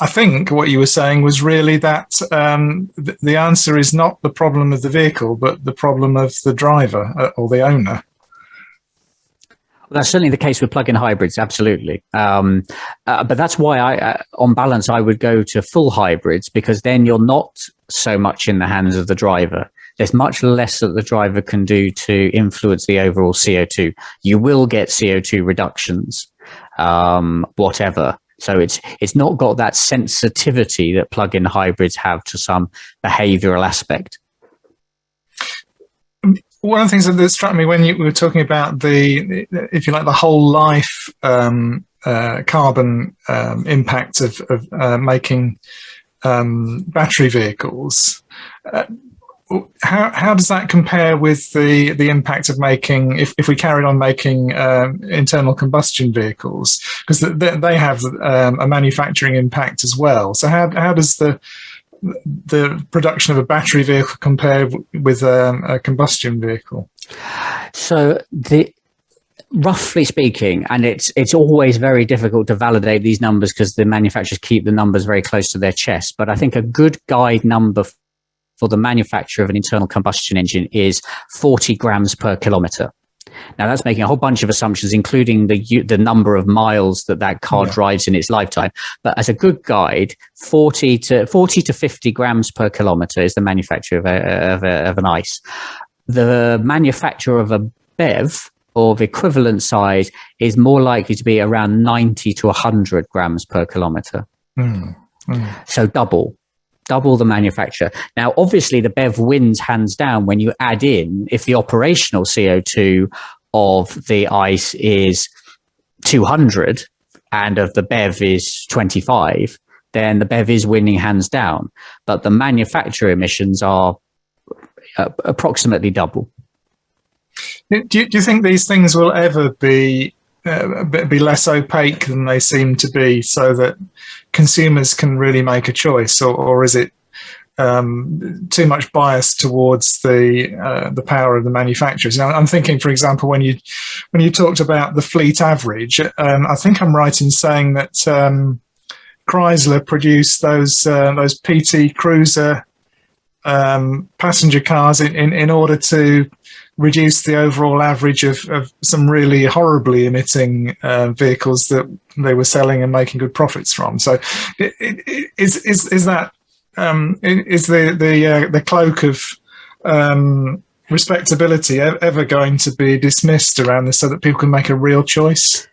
think what you were saying was really that the answer is not the problem of the vehicle, but the problem of the driver or the owner. Well, that's certainly the case with plug-in hybrids, absolutely. But that's why on balance, I would go to full hybrids, because then you're not so much in the hands of the driver. There's much less that the driver can do to influence the overall CO2. You will get CO2 reductions, whatever. So it's not got that sensitivity that plug-in hybrids have to some behavioral aspect. One of the things that struck me when we were talking about if you like, the whole life carbon impact of making battery vehicles, how does that compare with the impact of making, if we carried on making internal combustion vehicles, because they have a manufacturing impact as well. So how does the production of a battery vehicle compare with a combustion vehicle? So roughly speaking, and it's always very difficult to validate these numbers because the manufacturers keep the numbers very close to their chest, but I think a good guide number for the manufacture of an internal combustion engine is 40 grams per kilometre. Now, that's making a whole bunch of assumptions, including the number of miles that car drives in its lifetime. But as a good guide, 40 to 50 grams per kilometre is the manufacture of an ICE. The manufacture of a BEV, or the equivalent size, is more likely to be around 90 to 100 grams per kilometre. So double the manufacture. Now, obviously, the BEV wins hands down when you add in, if the operational CO2 of the ICE is 200 and of the BEV is 25, then the BEV is winning hands down. But the manufacturer emissions are approximately double. Do you think these things will ever be less opaque than they seem to be, so that consumers can really make a choice, or is it too much bias towards the power of the manufacturers? Now, I'm thinking, for example, when you talked about the fleet average, I think I'm right in saying that Chrysler produced those PT Cruiser passenger cars in order to reduce the overall average of some really horribly emitting vehicles that they were selling and making good profits from. So is that is the cloak of respectability ever going to be dismissed around this so that people can make a real choice?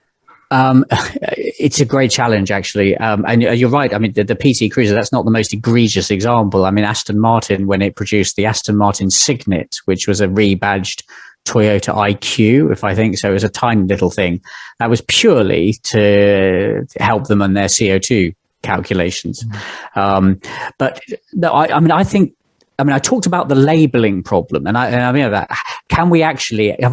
It's a great challenge, actually. And you're right. I mean, the PT Cruiser, that's not the most egregious example. I mean, Aston Martin, when it produced the Aston Martin Signet, which was a rebadged Toyota IQ, if I think so, it was a tiny little thing. That was purely to help them on their CO2 calculations. But no, I talked about the labeling problem, and I mean that. Have we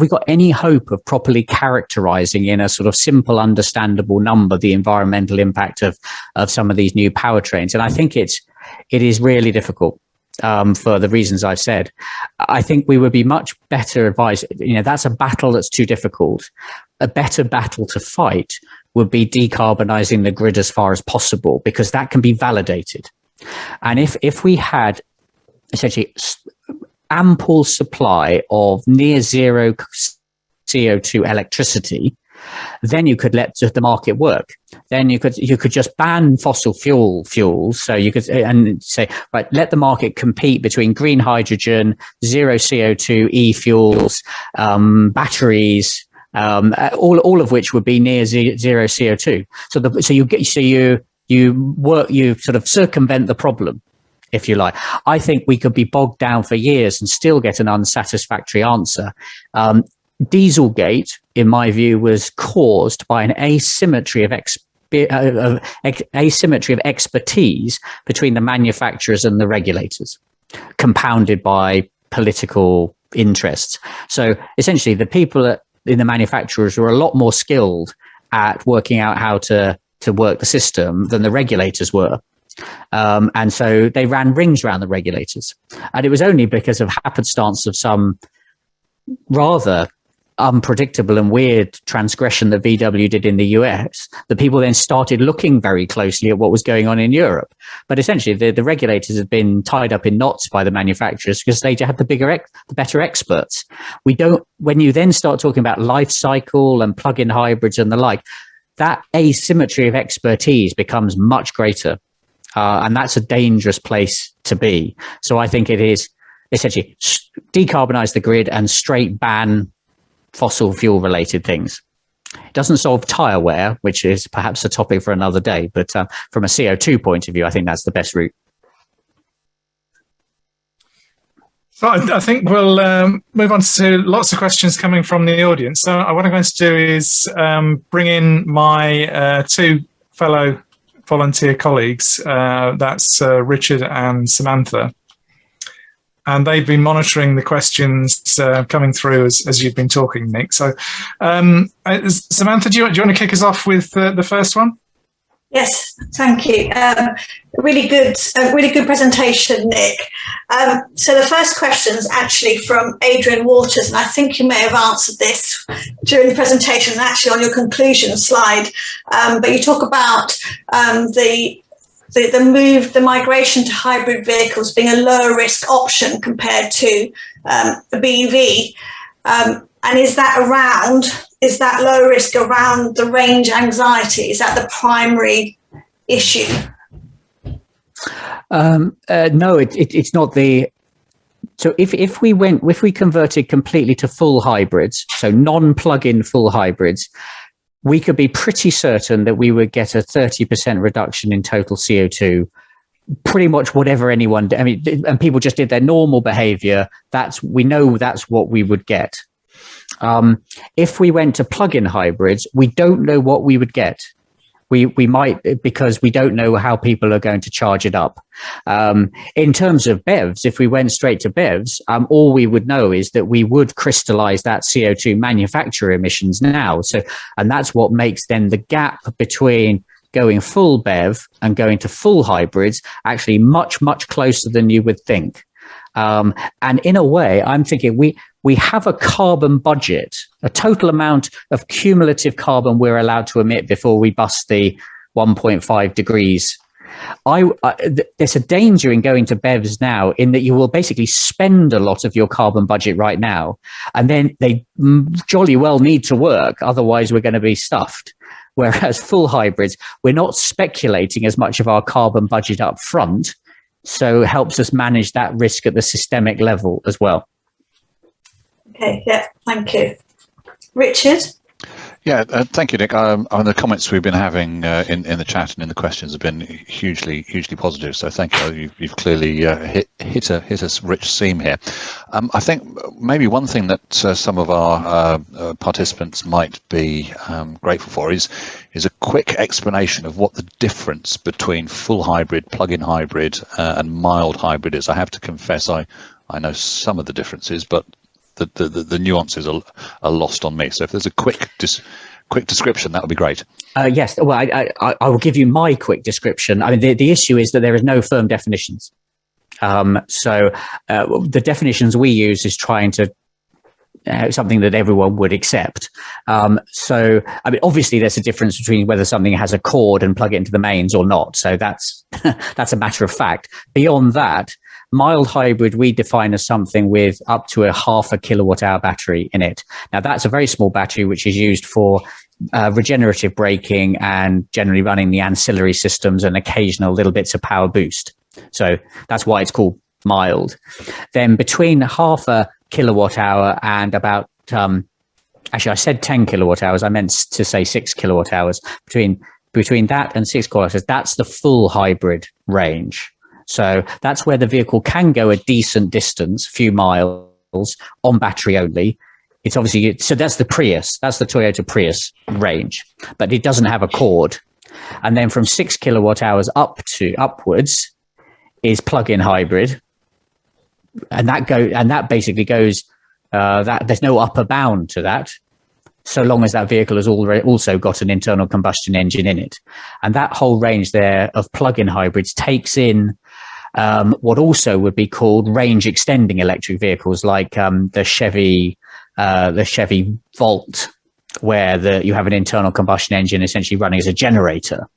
got any hope of properly characterizing in a sort of simple, understandable number the environmental impact of some of these new powertrains? And I think it is really difficult for the reasons I've said. I think we would be much better advised. That's a battle that's too difficult. A better battle to fight would be decarbonizing the grid as far as possible, because that can be validated. And if we had essentially ample supply of near zero CO2 electricity, then you could let the market work. Then you could just ban fossil fuels. So you could and say, right, let the market compete between green hydrogen, zero CO2 e-fuels, batteries, all of which would be near zero CO2. You sort of circumvent the problem, if you like. I think we could be bogged down for years and still get an unsatisfactory answer. Dieselgate, in my view, was caused by an asymmetry of expertise between the manufacturers and the regulators, compounded by political interests. So essentially, the people in the manufacturers were a lot more skilled at working out how to work the system than the regulators were. And so they ran rings around the regulators. And it was only because of happenstance of some rather unpredictable and weird transgression that VW did in the US that people then started looking very closely at what was going on in Europe. But essentially, the regulators had been tied up in knots by the manufacturers because they had the better experts. When you then start talking about life cycle and plug-in hybrids and the like, that asymmetry of expertise becomes much greater. And that's a dangerous place to be. So I think it is essentially decarbonize the grid and straight ban fossil fuel related things. It doesn't solve tire wear, which is perhaps a topic for another day. But from a CO2 point of view, I think that's the best route. So I think we'll move on to lots of questions coming from the audience. So what I'm going to do is bring in my two fellow volunteer colleagues. That's Richard and Samantha. And they've been monitoring the questions coming through as you've been talking, Nick. So Samantha, do you want to kick us off with the first one? Yes, thank you. Really good presentation, Nick. So the first question is actually from Adrian Waters, and I think you may have answered this during the presentation and actually on your conclusion slide. But you talk about the migration to hybrid vehicles being a lower risk option compared to a BEV. And is that low risk around the range anxiety? Is that the primary issue? No, it's not the. So if we converted completely to full hybrids, so non-plug-in full hybrids, we could be pretty certain that we would get a 30% reduction in total CO2. Pretty much whatever anyone. I mean, and people just did their normal behavior. We know that's what we would get. If we went to plug-in hybrids, we don't know what we would get. We might, because we don't know how people are going to charge it up. In terms of BEVs, if we went straight to BEVs, all we would know is that we would crystallize that CO2 manufacturer emissions now. So, and that's what makes then the gap between going full BEV and going to full hybrids actually much, much closer than you would think. And in a way, I'm thinking we have a carbon budget, a total amount of cumulative carbon we're allowed to emit before we bust the 1.5 degrees There's a danger in going to BEVs now in that you will basically spend a lot of your carbon budget right now, and then they jolly well need to work. Otherwise, we're going to be stuffed. Whereas full hybrids, we're not speculating as much of our carbon budget up front. So it helps us manage that risk at the systemic level as well. Okay, yeah, thank you. Richard? Yeah, thank you, Nick. The comments we've been having in the chat and in the questions have been hugely positive. So thank you. You've clearly hit a rich seam here. I think maybe one thing that some of our participants might be grateful for is a quick explanation of what the difference between full hybrid, plug-in hybrid, and mild hybrid is. I have to confess, I know some of the differences, but the nuances are lost on me. So if there's a quick description, that would be great. Yes. Well, I will give you my quick description. I mean, the issue is that there is no firm definitions. So the definitions we use is trying to something that everyone would accept. So, I mean, obviously there's a difference between whether something has a cord and plug it into the mains or not. So that's that's a matter of fact. Beyond that, mild hybrid we define as something with up to a 0.5 kilowatt-hour battery in it. Now, that's a very small battery which is used for regenerative braking and generally running the ancillary systems and occasional little bits of power boost. So that's why it's called mild. Then between 0.5 kilowatt-hour and about, actually I said 10 kilowatt-hours, I meant to say 6 kilowatt-hours. Between that and 6 kilowatt-hours, that's the full hybrid range. So that's where the vehicle can go a decent distance, a few miles, on battery only. It's obviously, so that's the Prius, that's the Toyota Prius range, but it doesn't have a cord. And then from 6 kilowatt-hours upwards is plug-in hybrid. And that basically goes, that there's no upper bound to that, so long as that vehicle has also got an internal combustion engine in it. And that whole range there of plug-in hybrids takes in what also would be called range extending electric vehicles, like the Chevy Volt, where you have an internal combustion engine essentially running as a generator.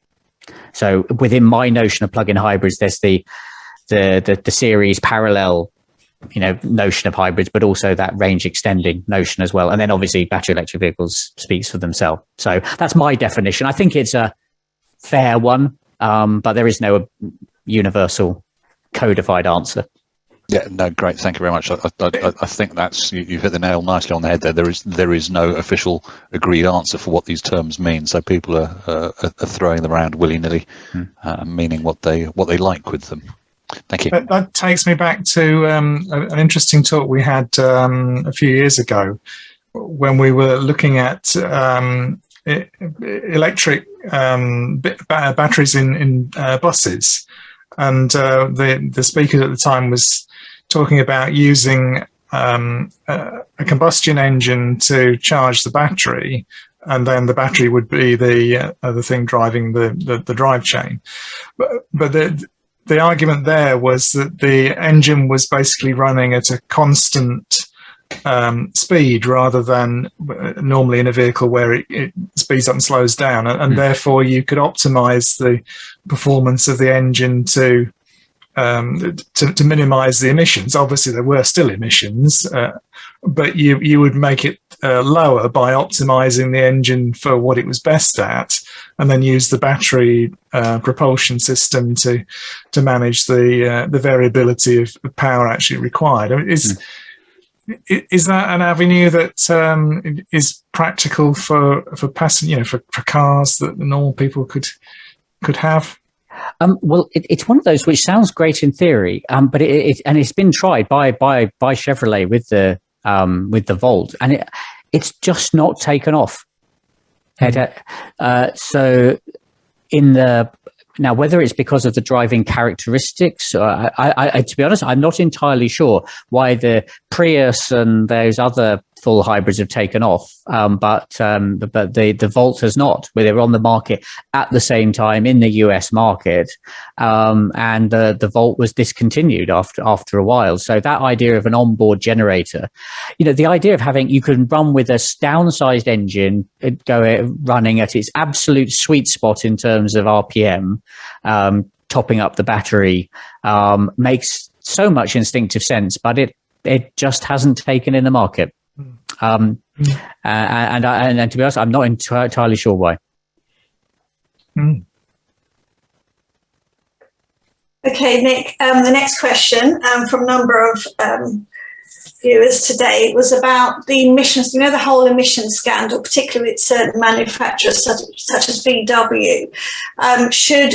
So within my notion of plug-in hybrids, there's the series parallel, notion of hybrids, but also that range extending notion as well. And then obviously battery electric vehicles speaks for themselves. So that's my definition. I think it's a fair one, but there is no universal codified answer. Yeah, no, great. Thank you very much. I think you've hit the nail nicely on the head there. There is no official agreed answer for what these terms mean. So people are throwing them around willy-nilly, meaning what they like with them. Thank you. That takes me back to an interesting talk we had a few years ago when we were looking at electric batteries in buses. And the speaker at the time was talking about using a combustion engine to charge the battery, and then the battery would be the thing driving the drive chain. But the argument there was that the engine was basically running at a constant speed rather than normally in a vehicle where it speeds up and slows down, and therefore you could optimize the performance of the engine to minimize the emissions. Obviously there were still emissions, but you would make it lower by optimizing the engine for what it was best at, and then use the battery propulsion system to manage the variability of power actually required. I mean, is that an avenue that is practical for passenger, for cars that the normal people could have? Well, it's one of those which sounds great in theory, but it's been tried by Chevrolet with the Volt, and it's just not taken off. So now, whether it's because of the driving characteristics, I to be honest, I'm not entirely sure why the Prius and those other full hybrids have taken off, but the Volt has not, where they were on the market at the same time in the US market, and the Volt was discontinued after a while. So that idea of an onboard generator, the idea of having, you can run with a downsized engine, running at its absolute sweet spot in terms of RPM, topping up the battery, makes so much instinctive sense, but it just hasn't taken in the market. And to be honest, I'm not entirely sure why. Okay, Nick, the next question from a number of viewers today was about the emissions, the whole emissions scandal, particularly with certain manufacturers such as VW. Should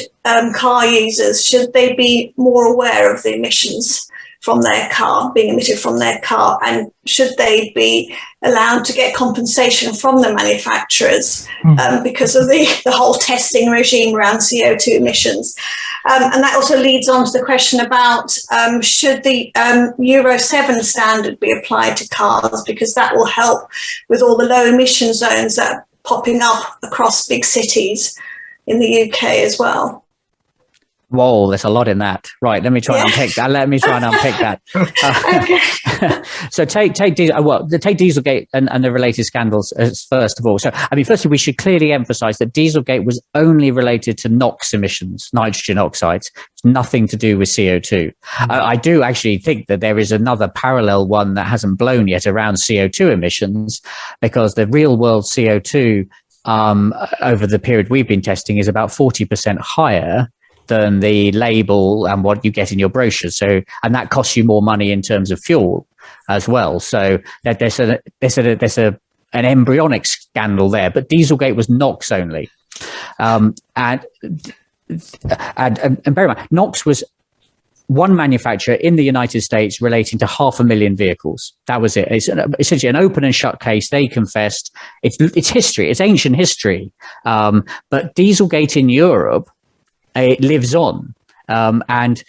car users, should they be more aware of the emissions from their car, being emitted from their car, and should they be allowed to get compensation from the manufacturers because of the whole testing regime around CO2 emissions? And that also leads on to the question about should the Euro 7 standard be applied to cars, because that will help with all the low emission zones that are popping up across big cities in the UK as well. Whoa, there's a lot in that. Right, let me try and unpick that. So take Dieselgate and the related scandals first of all. So, firstly, we should clearly emphasize that Dieselgate was only related to NOx emissions, nitrogen oxides. It's nothing to do with CO2. I do actually think that there is another parallel one that hasn't blown yet around CO2 emissions, because the real world CO2 over the period we've been testing is about 40% higher than the label and what you get in your brochures. So, and that costs you more money in terms of fuel as well. So that there's an embryonic scandal there, but Dieselgate was NOx only. And bear in mind, NOx was one manufacturer in the United States relating to 500,000 vehicles. That was it. It's essentially an open and shut case. They confessed. It's history. It's ancient history. But Dieselgate in Europe, it lives on. And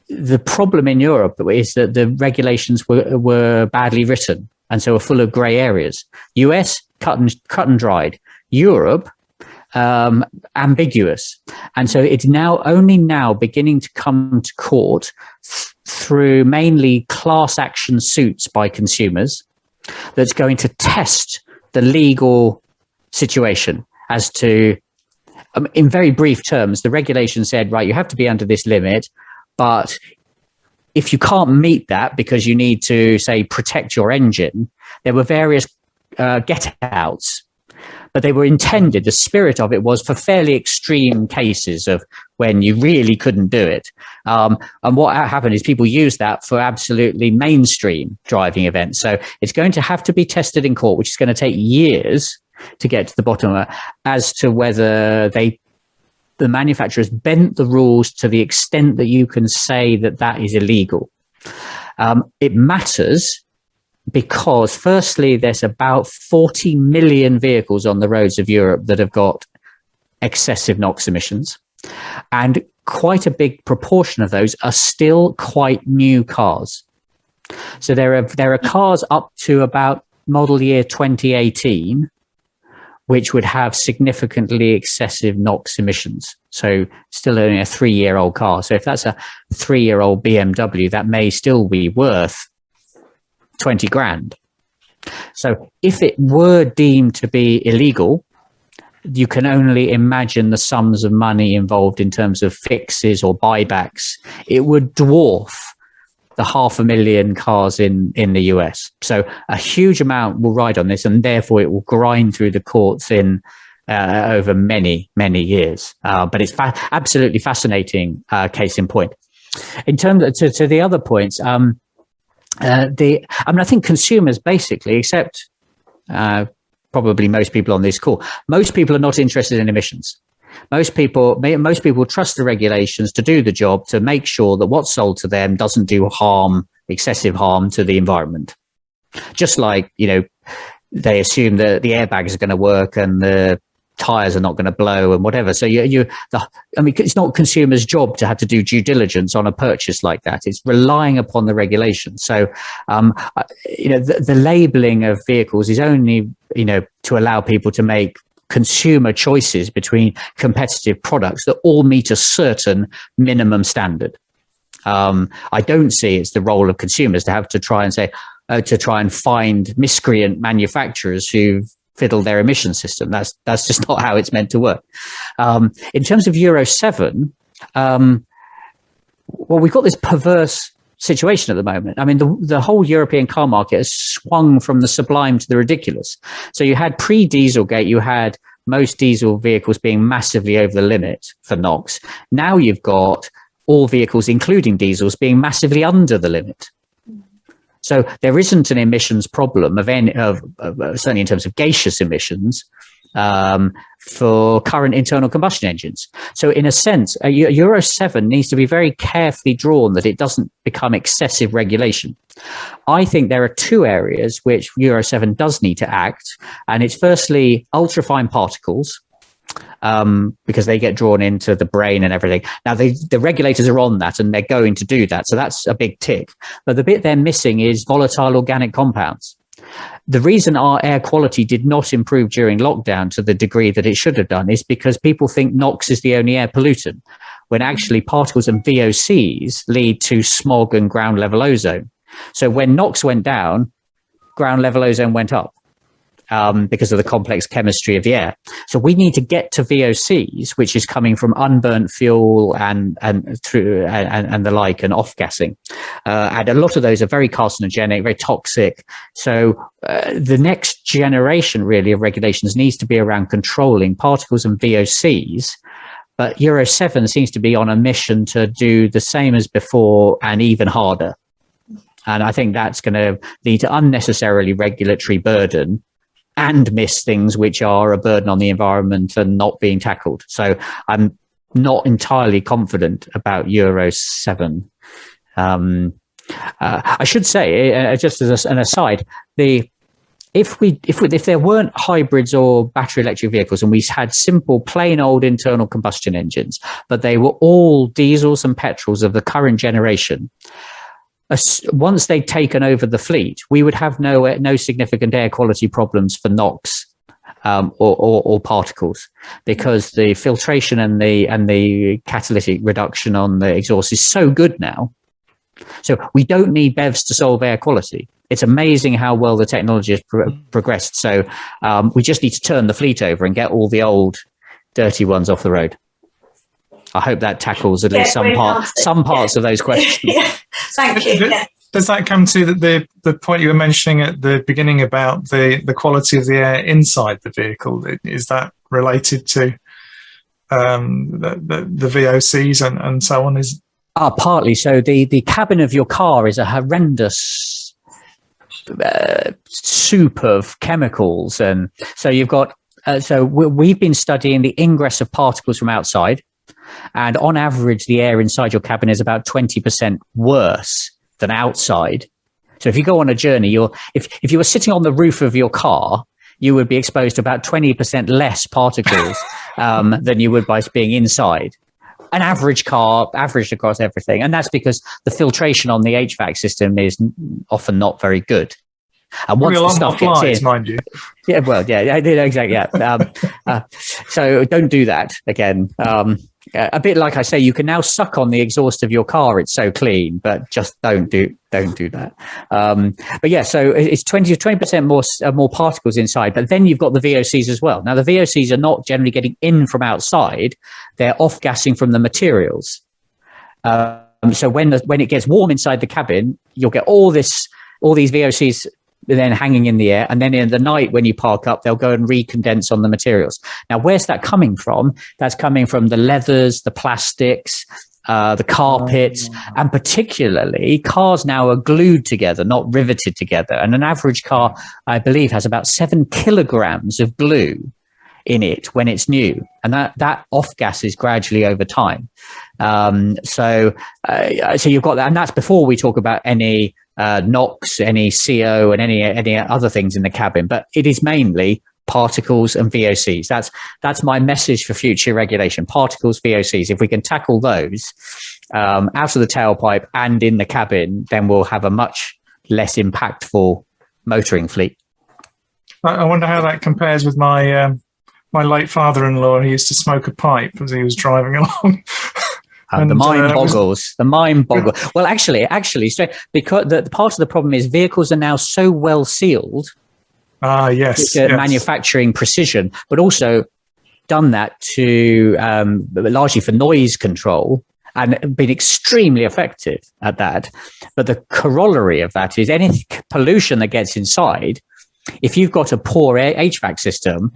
the problem in Europe is that the regulations were badly written, and so were full of grey areas. US, cut and dried. Europe, ambiguous. And so it's only now beginning to come to court through mainly class action suits by consumers that's going to test the legal situation as to, in very brief terms, the regulation said, right, you have to be under this limit, but if you can't meet that because you need to, say, protect your engine, there were various get-outs, but they were intended, the spirit of it was for fairly extreme cases of when you really couldn't do it. And what happened is people used that for absolutely mainstream driving events. So it's going to have to be tested in court, which is going to take years to get to the bottom of it, as to whether the manufacturers bent the rules to the extent that you can say that is illegal. It matters because, firstly, there's about 40 million vehicles on the roads of Europe that have got excessive NOx emissions, and quite a big proportion of those are still quite new cars. So there are cars up to about model year 2018 which would have significantly excessive NOx emissions. So still only a 3-year-old car. So if that's a 3-year-old BMW, that may still be worth 20 grand. So if it were deemed to be illegal, you can only imagine the sums of money involved in terms of fixes or buybacks. It would dwarf the 500,000 cars in the US. So a huge amount will ride on this, and therefore it will grind through the courts in over many, many years. But it's absolutely fascinating case in point. In terms of, to the other points, I think consumers basically, except probably most people on this call, most people are not interested in emissions. Most people trust the regulations to do the job, to make sure that what's sold to them doesn't do excessive harm to the environment. Just like, they assume that the airbags are going to work and the tires are not going to blow and whatever. So I mean, it's not consumers' job to have to do due diligence on a purchase like that. It's relying upon the regulation. So, the labeling of vehicles is only, to allow people to make consumer choices between competitive products that all meet a certain minimum standard. I don't see it's the role of consumers to have to try and say, to try and find miscreant manufacturers who fiddle their emission system. That's just not how it's meant to work. In terms of Euro 7, we've got this perverse situation at the moment. I mean, the whole European car market has swung from the sublime to the ridiculous. So you had pre-Dieselgate, you had most diesel vehicles being massively over the limit for NOx. Now you've got all vehicles, including diesels, being massively under the limit. So there isn't an emissions problem certainly in terms of gaseous emissions for current internal combustion engines. So in a sense, Euro 7 needs to be very carefully drawn that it doesn't become excessive regulation. I think there are two areas which Euro 7 does need to act. And it's firstly ultrafine particles, because they get drawn into the brain and everything. Now, the regulators are on that and they're going to do that. So that's a big tick. But the bit they're missing is volatile organic compounds. The reason our air quality did not improve during lockdown to the degree that it should have done is because people think NOx is the only air pollutant, when actually particles and VOCs lead to smog and ground level ozone. So when NOx went down, ground level ozone went up. Because of the complex chemistry of the air. So we need to get to VOCs, which is coming from unburnt fuel and the like, and off-gassing. And a lot of those are very carcinogenic, very toxic. So the next generation really of regulations needs to be around controlling particles and VOCs. But Euro 7 seems to be on a mission to do the same as before and even harder. And I think that's going to lead to unnecessarily regulatory burden and miss things which are a burden on the environment and not being tackled. So I'm not entirely confident about Euro 7. I should say, just as an aside, if there weren't hybrids or battery electric vehicles and we had simple, plain old internal combustion engines, but they were all diesels and petrols of the current generation, once they'd taken over the fleet, we would have no significant air quality problems for NOx or particles, because the filtration and the catalytic reduction on the exhaust is so good now. So we don't need BEVs to solve air quality. It's amazing how well the technology has progressed. So we just need to turn the fleet over and get all the old dirty ones off the road. I hope that tackles at least some parts of those questions. Yeah. Thank you. Yeah. Does that come to the point you were mentioning at the beginning about the quality of the air inside the vehicle? Is that related to the VOCs and so on? Partly. So the cabin of your car is a horrendous soup of chemicals, and so you've got. So we've been studying the ingress of particles from outside. And on average, the air inside your cabin is about 20% worse than outside. So if you go on a journey, if you were sitting on the roof of your car, you would be exposed to about 20% less particles than you would by being inside. An average car, averaged across everything. And that's because the filtration on the HVAC system is often not very good. And once the stuff gets in, mind you. Yeah, well, yeah, exactly. Yeah. So don't do that again. A bit like I say, you can now suck on the exhaust of your car; it's so clean. But just don't do that. But yeah, so it's 20% more particles inside. But then you've got the VOCs as well. Now the VOCs are not generally getting in from outside; they're off gassing from the materials. So when it gets warm inside the cabin, you'll get all these VOCs then hanging in the air, and then in the night when you park up, they'll go and recondense on the materials. Now, where's that coming from? That's coming from the leathers, the plastics, the carpets, and particularly cars now are glued together, not riveted together. And an average car, I believe, has about 7 kilograms of glue in it when it's new, and that off gases gradually over time. So you've got that, and that's before we talk about any NOx, any CO, and any other things in the cabin. But it is mainly particles and VOCs. That's my message for future regulation. Particles, VOCs. If we can tackle those out of the tailpipe and in the cabin, then we'll have a much less impactful motoring fleet. I wonder how that compares with my my late father-in-law. He used to smoke a pipe as he was driving along. The mind boggles. The mind boggles. Well, actually, because the part of the problem is vehicles are now so well sealed. Yes. Manufacturing precision, but also done that to largely for noise control and been extremely effective at that. But the corollary of that is any pollution that gets inside. If you've got a poor HVAC system,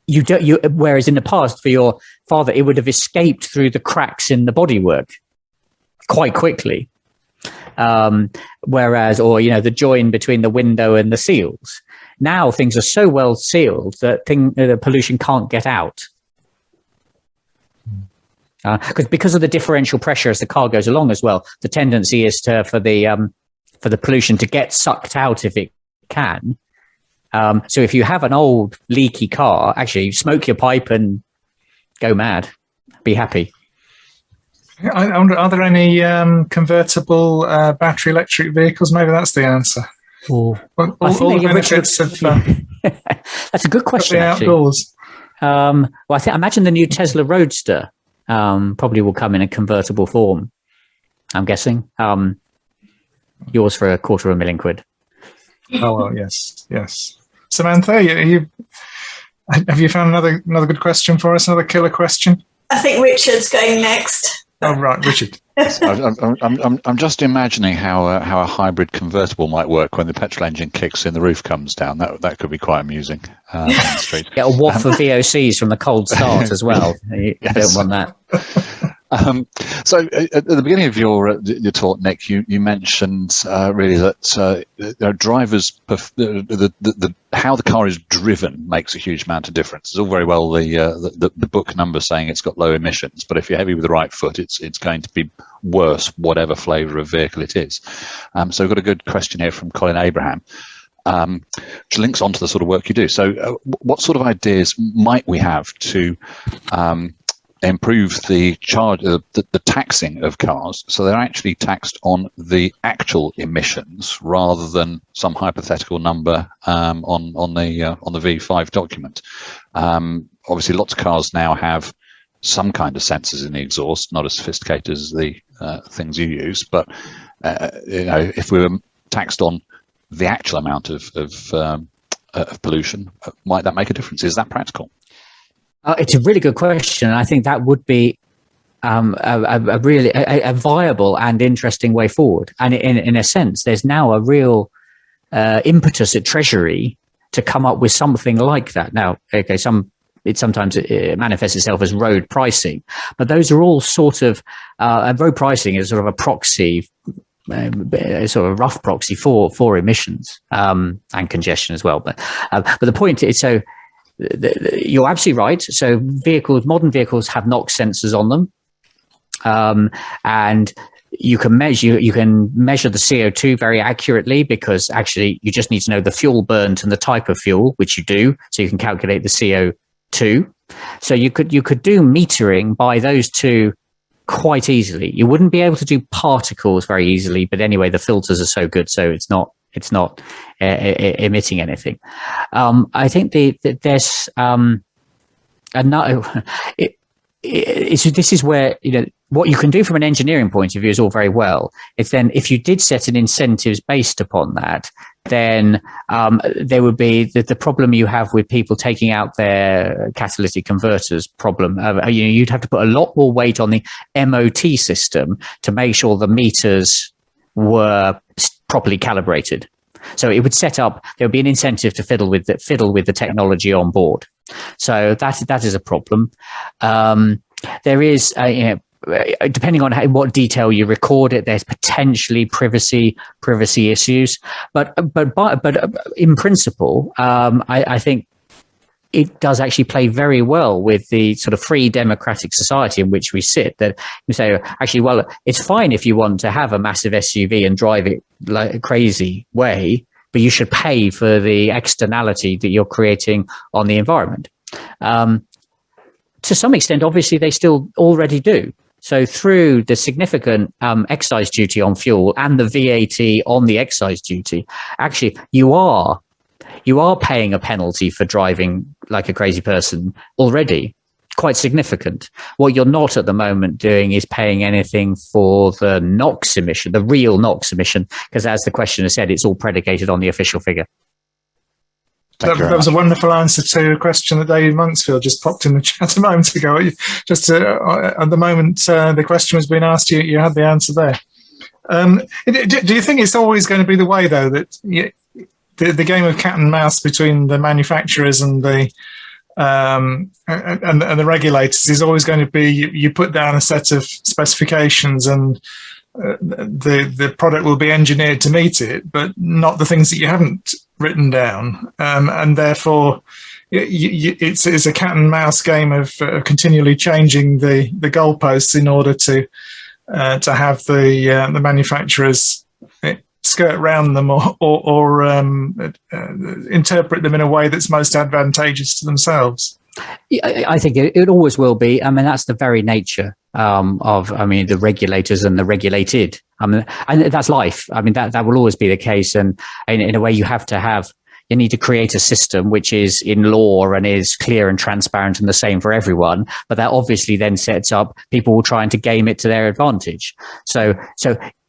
whereas in the past for your father, it would have escaped through the cracks in the bodywork quite quickly. Whereas, the join between the window and the seals. Now things are so well sealed that the pollution can't get out. Because of the differential pressure as the car goes along as well, the tendency is for the pollution to get sucked out if it can. So if you have an old leaky car, actually smoke your pipe and go mad. Be happy. I wonder, are there any convertible battery electric vehicles? Maybe that's the answer. All the benefits of that's a good question. The outdoors. I imagine the new Tesla Roadster probably will come in a convertible form. I'm guessing. Yours for £250,000. Oh well, yes. Samantha, have you found another good question for us? Another killer question? I think Richard's going next. Oh right, Richard. I'm just imagining how a hybrid convertible might work when the petrol engine kicks in, the roof comes down. That could be quite amusing on the street. Get a waft of VOCs from the cold start as well. You don't want that. So at the beginning of your talk, Nick, you mentioned really that drivers, how the car is driven makes a huge amount of difference. It's all very well the book number saying it's got low emissions, but if you're heavy with the right foot, it's going to be worse, whatever flavour of vehicle it is. So we've got a good question here from Colin Abraham, which links onto the sort of work you do. So what sort of ideas might we have to improve the taxing of cars, so they're actually taxed on the actual emissions rather than some hypothetical number on the V5 document? Obviously, lots of cars now have some kind of sensors in the exhaust, not as sophisticated as the things you use, but if we were taxed on the actual amount of pollution, might that make a difference? Is that practical? It's a really good question. I think that would be a really viable and interesting way forward. And in a sense, there's now a real impetus at Treasury to come up with something like that. Now, okay, sometimes it manifests itself as road pricing, but those are all sort of road pricing is sort of a proxy, sort of rough proxy for emissions and congestion as well. But the point is, so you're absolutely right. So modern vehicles have NOx sensors on them, and you can measure the CO2 very accurately, because actually you just need to know the fuel burnt and the type of fuel, which you do, so you can calculate the CO2. So you could do metering by those two quite easily. You wouldn't be able to do particles very easily, but anyway, the filters are so good, so it's not emitting anything. I think there's this is where, what you can do from an engineering point of view is all very well. It's then if you did set an incentives based upon that, then there would be the problem you have with people taking out their catalytic converters problem. You'd have to put a lot more weight on the MOT system to make sure the meters were properly calibrated. So it would set up, there would be an incentive to fiddle with the technology on board. So that is a problem. There is, depending on what detail you record it, there's potentially privacy issues. But in principle, I think it does actually play very well with the sort of free democratic society in which we sit, that you say, actually, well, it's fine if you want to have a massive SUV and drive it like a crazy way, but you should pay for the externality that you're creating on the environment. To some extent, obviously, they still already do. So through the significant excise duty on fuel and the VAT on the excise duty, actually, you are paying a penalty for driving like a crazy person already, quite significant. What you're not at the moment doing is paying anything for the NOx emission, the real NOx emission, because as the questioner said, it's all predicated on the official figure. That was a wonderful answer to a question that David Monksfield just popped in the chat a moment ago. Just at the moment the question was being asked, you had the answer there. Do you think it's always going to be the way, though, that the game of cat and mouse between the manufacturers and the regulators is always going to be you put down a set of specifications and the product will be engineered to meet it, but not the things that you haven't written down, and therefore it's a cat and mouse game of continually changing the goalposts in order to have the manufacturers skirt around them or interpret them in a way that's most advantageous to themselves. I think it always will be. I mean, that's the very nature of the regulators and the regulated. And that's life. I mean, that will always be the case. And in a way, you need to create a system which is in law and is clear and transparent and the same for everyone. But that obviously then sets up people trying to game it to their advantage. So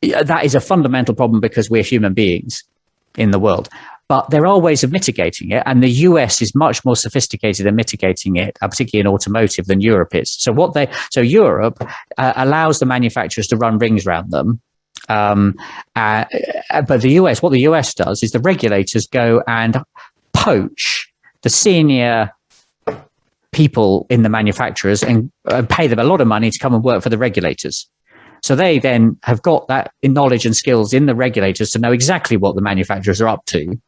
that is a fundamental problem because we're human beings in the world. But there are ways of mitigating it, and the US is much more sophisticated in mitigating it, particularly in automotive, than Europe is. So Europe allows the manufacturers to run rings around them, but what the US does is the regulators go and poach the senior people in the manufacturers and pay them a lot of money to come and work for the regulators. So they then have got that knowledge and skills in the regulators to know exactly what the manufacturers are up to.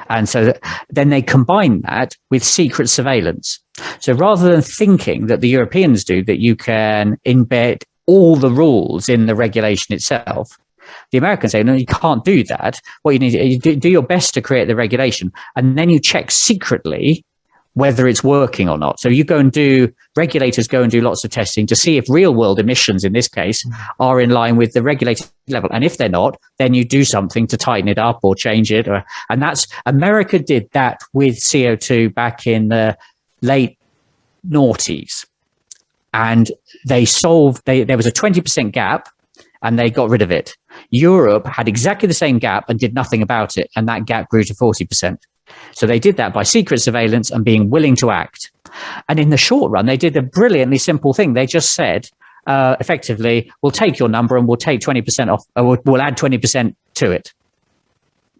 And so then they combine that with secret surveillance. So rather than thinking that the Europeans do, that you can embed all the rules in the regulation itself, the Americans say, no, you can't do that. What you need to do your best to create the regulation, and then you check secretly whether it's working or not. So regulators go and do lots of testing to see if real world emissions in this case are in line with the regulated level. And if they're not, then you do something to tighten it up or change it. America did that with CO2 back in the late noughties. And there was a 20% gap and they got rid of it. Europe had exactly the same gap and did nothing about it. And that gap grew to 40%. So they did that by secret surveillance and being willing to act. And in the short run, they did a brilliantly simple thing. They just said, effectively, we'll take your number and we'll take 20% off, or we'll add 20% to it.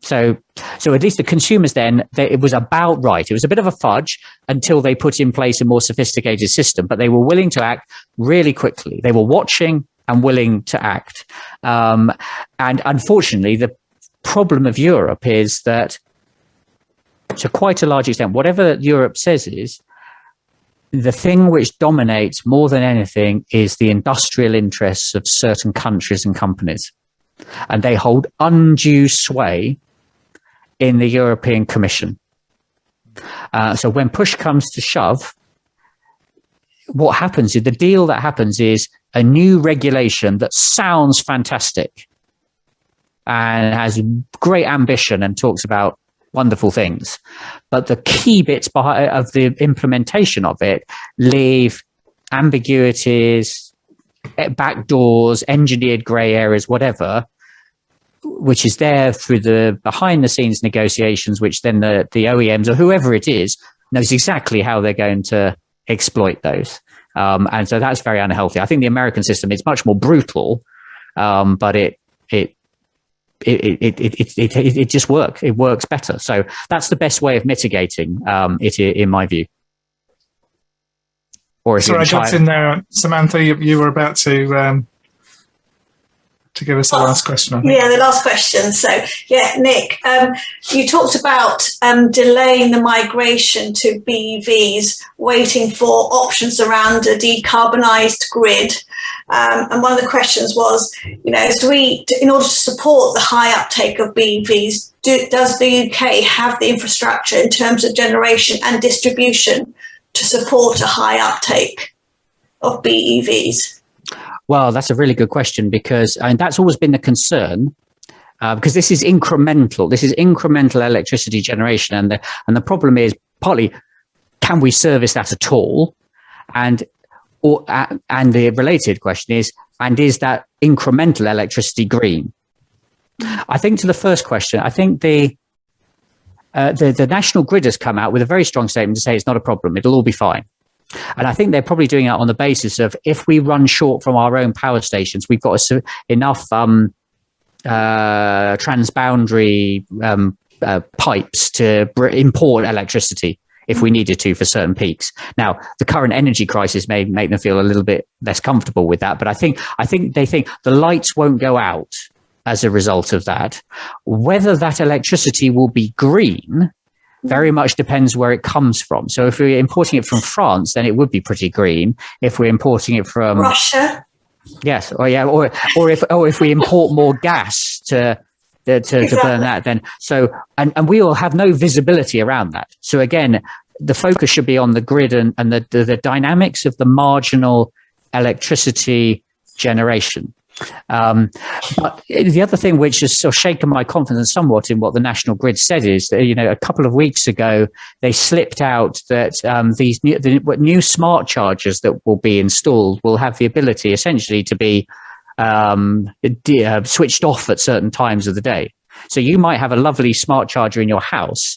So at least the consumers then, it was about right. It was a bit of a fudge until they put in place a more sophisticated system, but they were willing to act really quickly. They were watching and willing to act. And unfortunately, the problem of Europe is that to quite a large extent, whatever Europe says is, the thing which dominates more than anything is the industrial interests of certain countries and companies. And they hold undue sway in the European Commission. So when push comes to shove, what happens is the deal that happens is a new regulation that sounds fantastic and has great ambition and talks about wonderful things, but the key bits of the implementation of it leave ambiguities, backdoors, engineered grey areas, whatever, which is there through the behind the scenes negotiations, which then the OEMs or whoever it is knows exactly how they're going to exploit those. And so that's very unhealthy. I think the American system is much more brutal, but it just works. It works better. So that's the best way of mitigating it, in my view. Or sorry, I jumped in there, Samantha. You were about to give us the last question. I think. Yeah, the last question. So, yeah, Nick, you talked about delaying the migration to BEVs, waiting for options around a decarbonised grid. And one of the questions was, in order to support the high uptake of BEVs, does the UK have the infrastructure in terms of generation and distribution to support a high uptake of BEVs? Well, that's a really good question, because that's always been the concern, because this is incremental. This is incremental electricity generation, and the problem is partly, can we service that at all? And the related question is, and is that incremental electricity green? I think to the first question, I think the National Grid has come out with a very strong statement to say it's not a problem, it'll all be fine. And I think they're probably doing it on the basis of, if we run short from our own power stations, we've got enough transboundary pipes to import electricity if we needed to for certain peaks. Now, the current energy crisis may make them feel a little bit less comfortable with that, but I think they think the lights won't go out as a result of that. Whether that electricity will be green very much depends where it comes from. So if we're importing it from France, then it would be pretty green. If we're importing it from Russia, yes, or if we import more gas to burn that, then and we will have no visibility around that. So again, the focus should be on the grid and the dynamics of the marginal electricity generation. But the other thing which has sort of shaken my confidence somewhat in what the National Grid said is that, a couple of weeks ago, they slipped out that these new smart chargers that will be installed will have the ability essentially to be switched off at certain times of the day. So you might have a lovely smart charger in your house,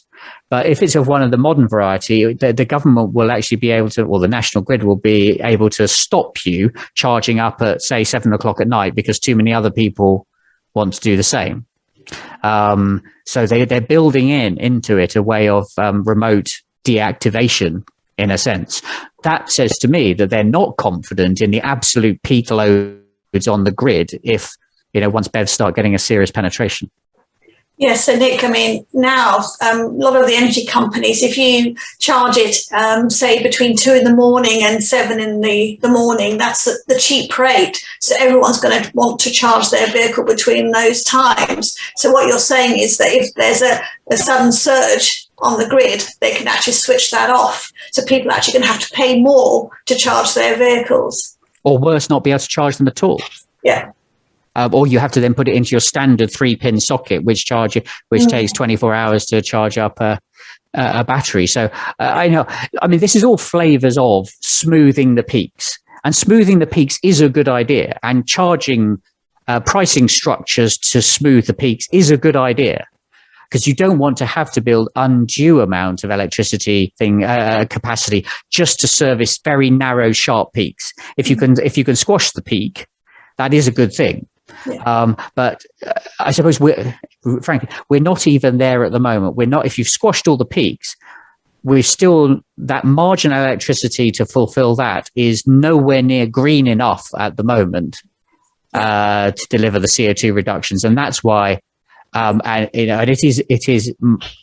but if it's of one of the modern variety, the government will actually be able to, or the National Grid will be able to stop you charging up at, say, 7 o'clock at night because too many other people want to do the same. So they're building into it a way of remote deactivation, in a sense. That says to me that they're not confident in the absolute peak loads on the grid if, once BEVs start getting a serious penetration. Yes, so Nick, now a lot of the energy companies, if you charge it, say between 2 in the morning and 7 in the morning, that's the cheap rate. So everyone's going to want to charge their vehicle between those times. So what you're saying is that if there's a sudden surge on the grid, they can actually switch that off. So people are actually going to have to pay more to charge their vehicles. Or worse, not be able to charge them at all. Yeah. Or you have to then put it into your standard 3-pin socket, which takes 24 hours to charge up a battery. So I know, this is all flavors of smoothing the peaks, and smoothing the peaks is a good idea, and charging pricing structures to smooth the peaks is a good idea, because you don't want to have to build undue amount of electricity capacity just to service very narrow, sharp peaks. If you can squash the peak, that is a good thing. Yeah. But I suppose we're not even there at the moment. We're not. If you've squashed all the peaks, we're still, that marginal electricity to fulfill that is nowhere near green enough at the moment to deliver the CO2 reductions, and that's why. And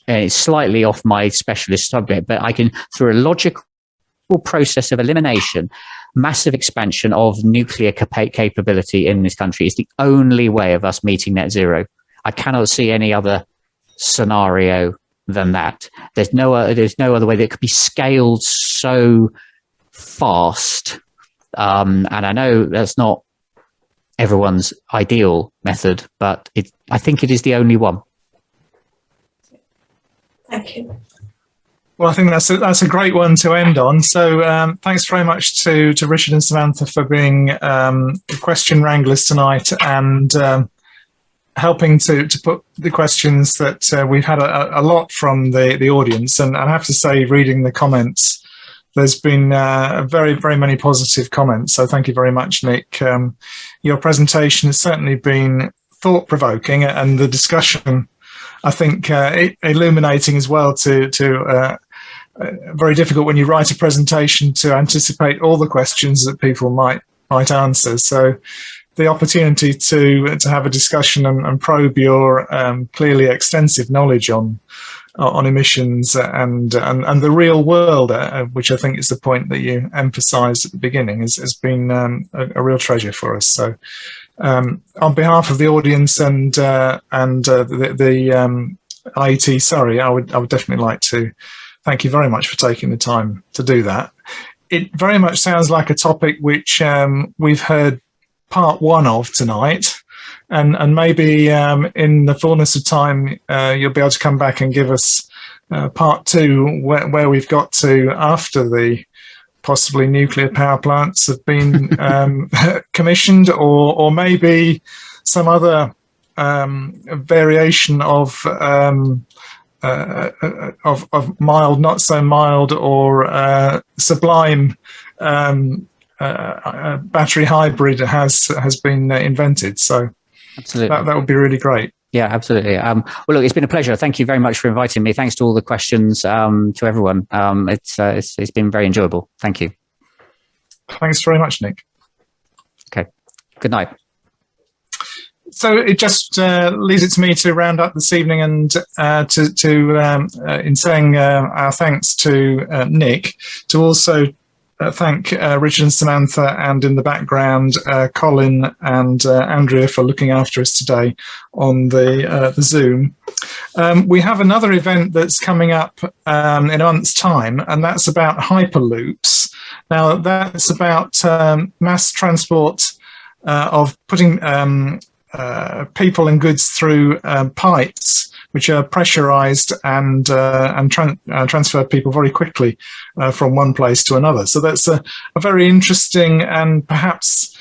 it's slightly off my specialist subject, but I can, through a logical process of elimination, massive expansion of nuclear capability in this country is the only way of us meeting net zero. I cannot see any other scenario than that. There's no other way that it could be scaled so fast. And I know that's not everyone's ideal method, but I think it is the only one. Thank you. Well, I think that's a great one to end on. So thanks very much to Richard and Samantha for being question wranglers tonight and helping to put the questions that we've had a lot from the audience. And I have to say, reading the comments, there's been very, very many positive comments. So thank you very much, Nick. Your presentation has certainly been thought-provoking, and the discussion, I think, illuminating as well to very difficult when you write a presentation to anticipate all the questions that people might answer. So the opportunity to have a discussion and probe your clearly extensive knowledge on on emissions and the real world, which I think is the point that you emphasised at the beginning, has been a real treasure for us. So, on behalf of the audience and the IET, sorry, I would definitely like to thank you very much for taking the time to do that. It very much sounds like a topic which we've heard part one of tonight. And maybe in the fullness of time, you'll be able to come back and give us part two, where we've got to after the possibly nuclear power plants have been commissioned, or maybe some other variation of mild, not so mild, or sublime battery hybrid has been invented. So. Absolutely. That would be really great. Yeah, absolutely. Well, look, it's been a pleasure. Thank you very much for inviting me. Thanks to all the questions, to everyone. It's been very enjoyable. Thank you. Thanks very much, Nick. Okay. Good night. So it just leaves it to me to round up this evening and in saying our thanks to Nick, to also thank Richard and Samantha, and in the background, Colin and Andrea, for looking after us today on the Zoom. We have another event that's coming up in a month's time, and that's about Hyperloops. Now, that's about mass transport of putting people and goods through pipes, which are pressurized and transfer people very quickly from one place to another. So that's a very interesting and perhaps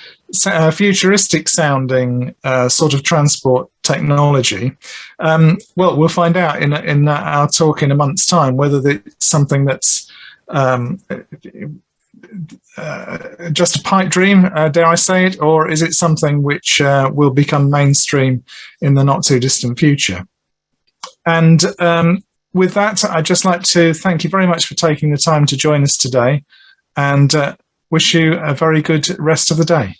futuristic sounding sort of transport technology. Well, we'll find out in our talk in a month's time whether it's something that's just a pipe dream, dare I say it, or is it something which will become mainstream in the not too distant future. And with that, I'd just like to thank you very much for taking the time to join us today, and wish you a very good rest of the day.